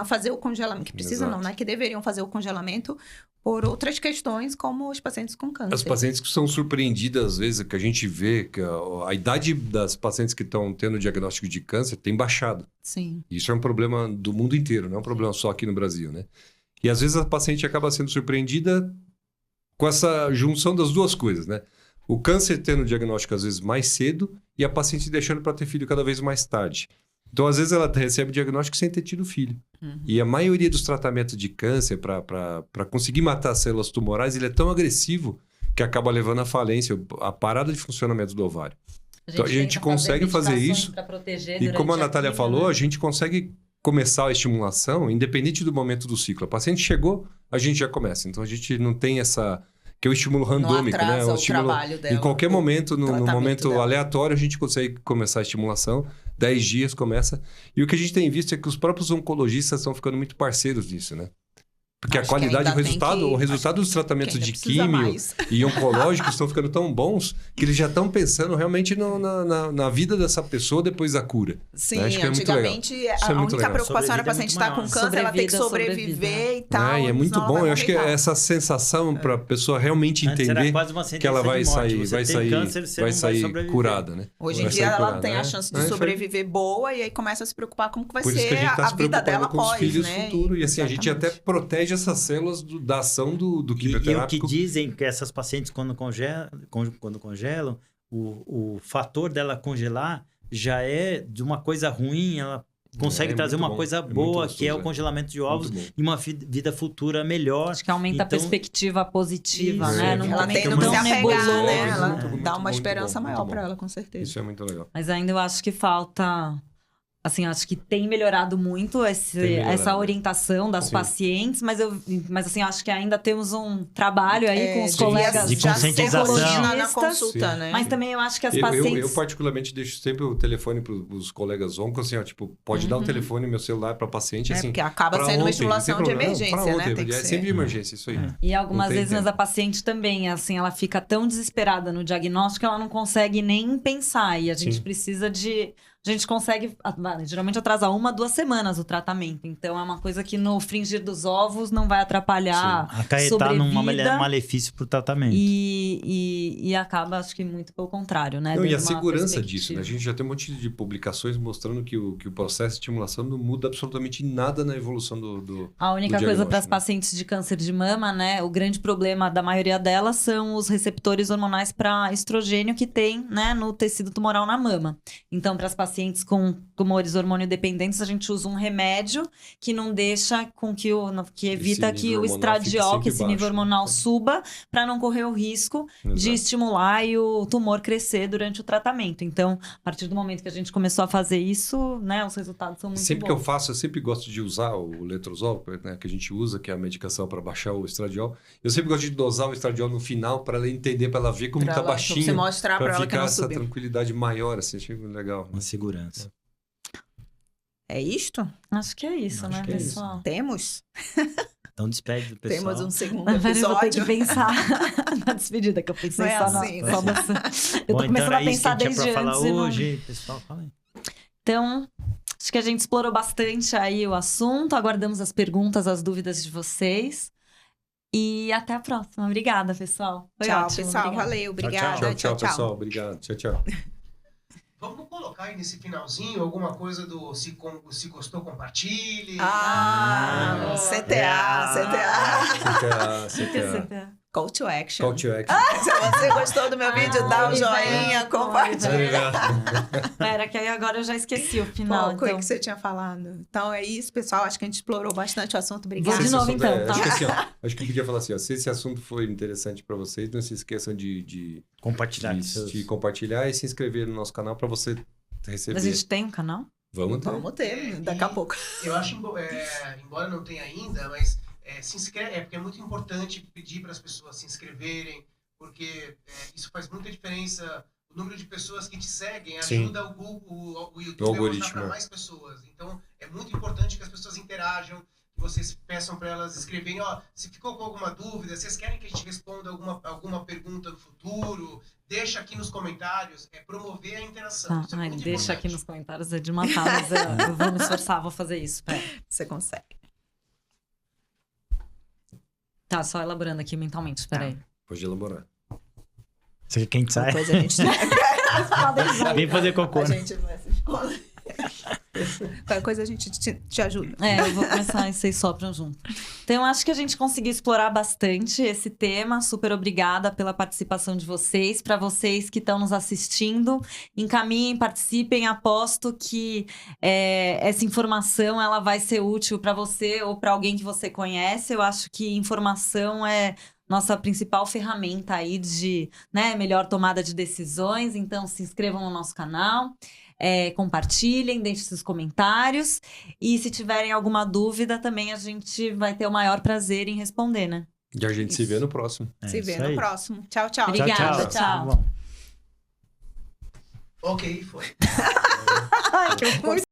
fazer o congelamento. Que precisam Exato. não, né? Que deveriam fazer o congelamento por outras questões, como os pacientes com câncer. As pacientes que são surpreendidas, às vezes, que a gente vê que a idade das pacientes que estão tendo diagnóstico de câncer tem baixado. Sim. Isso é um problema do mundo inteiro, não é um problema só aqui no Brasil, né? E às vezes a paciente acaba sendo surpreendida com essa junção das duas coisas, né? o câncer tendo o diagnóstico às vezes mais cedo e a paciente deixando para ter filho cada vez mais tarde. Então, às vezes, ela recebe o diagnóstico sem ter tido filho. E a maioria dos tratamentos de câncer, para conseguir matar as células tumorais, ele é tão agressivo que acaba levando à falência, a parada de funcionamento do ovário. Então, a gente consegue fazer isso. E como a Natália falou, a gente consegue começar a estimulação independente do momento do ciclo. A paciente chegou, a gente já começa. Então, a gente não tem essa... Que é o estímulo randômico, né? O trabalho dela. Em qualquer momento, no momento aleatório, a gente consegue começar a estimulação. 10 dias começa. E o que a gente tem visto é que os próprios oncologistas estão ficando muito parceiros nisso, né? Porque a qualidade, o resultado dos tratamentos de químio e oncológicos estão ficando tão bons que eles já estão pensando realmente na vida dessa pessoa depois da cura. Sim, né? Acho que antigamente a única preocupação era a paciente estar com câncer, ela tem que sobreviver e tal. E é muito bom. Eu acho que essa sensação para a pessoa realmente entender que ela vai sair curada, né? Hoje em dia ela tem a chance de sobreviver boa e aí começa a se preocupar como que vai ser a vida dela após, com os filhos futuro. E assim, a gente até protege essas células da ação do quimioterápico. E o que dizem que essas pacientes, quando congelam, o fator dela congelar já é de uma coisa ruim, ela consegue trazer uma coisa boa, que é o congelamento de ovos e uma vida futura melhor. Acho que aumenta a perspectiva positiva, né? Ela tem que se apegar, né? Ela dá uma esperança maior para ela, com certeza. Isso é muito legal. Mas ainda eu acho que falta... Assim, acho que tem melhorado muito essa orientação das pacientes, mas assim, acho que ainda temos um trabalho aí com os colegas de conscientização na consulta, né? Mas também eu acho que as pacientes... Eu particularmente deixo sempre o telefone para os colegas oncos, assim, ó, tipo, pode dar o telefone, meu celular para paciente, assim... porque acaba sendo uma estimulação de emergência, né? Tem que ser sempre de emergência, isso aí. E algumas vezes mas a paciente também, assim, ela fica tão desesperada no diagnóstico que ela não consegue nem pensar, e a gente precisa de... A gente consegue, geralmente, atrasar 1-2 semanas o tratamento. Então, é uma coisa que no fringir dos ovos não vai atrapalhar a acarretar num malefício para o tratamento. E acaba, acho que muito pelo contrário, né? E a segurança disso, né? A gente já tem um monte de publicações mostrando que o processo de estimulação não muda absolutamente nada na evolução do A única coisa para as pacientes de câncer de mama, né? O grande problema da maioria delas são os receptores hormonais para estrogênio que tem, né, no tecido tumoral na mama. Então, para as pacientes com tumores hormônio dependentes, a gente usa um remédio que não deixa com que evita que o estradiol, que esse nível hormonal suba, para não correr o risco de estimular e o tumor crescer durante o tratamento. Então, a partir do momento que a gente começou a fazer isso, né, os resultados são muito sempre bons. Que eu faço, eu sempre gosto de usar o letrozol, né, que a gente usa, que é a medicação para baixar o estradiol. Eu sempre gosto de dosar o estradiol no final para ela entender, para ela ver como está baixinho. Você mostrar para ela que não essa tranquilidade maior, assim, achei legal. Uma segurança. É isto? Acho que é isso, né, pessoal? Isso. Temos? Então despede do pessoal. Temos um segundo episódio. Eu vou ter que pensar na despedida, que eu pensei só assim, na... né? Eu tô começando a pensar desde antes. Falar hoje, pessoal, fala aí. Então, acho que a gente explorou bastante aí o assunto. Aguardamos as perguntas, as dúvidas de vocês. E até a próxima. Obrigada, pessoal. Foi tchau, ótimo. Pessoal. Obrigada. Valeu, obrigada. Tchau, pessoal. Obrigado. Tchau. Vamos colocar aí nesse finalzinho alguma coisa do se gostou, compartilhe. CTA. Call to action. Se você gostou do meu vídeo, dá um joinha, compartilha. Pera, que aí agora eu já esqueci o final. Qual que você tinha falado? Então é isso, pessoal. Acho que a gente explorou bastante o assunto. Obrigada. Vou de novo, então. Tá? Acho que eu podia falar assim, ó, se esse assunto foi interessante para vocês, não se esqueçam de compartilhar. De compartilhar e se inscrever no nosso canal para você receber. A gente tem um canal? Vamos ter, daqui a pouco. Eu acho, embora não tenha ainda, mas... se inscreve, porque é muito importante pedir para as pessoas se inscreverem, porque isso faz muita diferença. O número de pessoas que te seguem ajuda o Google, o YouTube a mostrar para mais pessoas. Então, é muito importante que as pessoas interajam, que vocês peçam para elas escreverem, se ficou com alguma dúvida, vocês querem que a gente responda alguma pergunta no futuro, deixa aqui nos comentários, promover a interação. Deixa aqui nos comentários, é de matar, mas eu vou me esforçar, vou fazer isso. Você consegue. Tá, só elaborando aqui mentalmente, espera aí. Pode elaborar. Você quer que a gente saia? Depois a gente... Vem fazer cocô. A gente vai se qualquer coisa a gente te ajuda. Eu vou começar e vocês sopram junto. Então, acho que a gente conseguiu explorar bastante esse tema. Super obrigada pela participação de vocês. Para vocês que estão nos assistindo, encaminhem, participem. Aposto que essa informação ela vai ser útil para você ou para alguém que você conhece. Eu acho que informação é nossa principal ferramenta aí de, né, melhor tomada de decisões. Então, se inscrevam no nosso canal. Compartilhem, deixem seus comentários. E se tiverem alguma dúvida, também a gente vai ter o maior prazer em responder, né? E a gente se vê no próximo. Se vê isso no aí. próximo. Tchau, tchau. Obrigada, tchau. Tudo bom. Ok, foi. Ai, que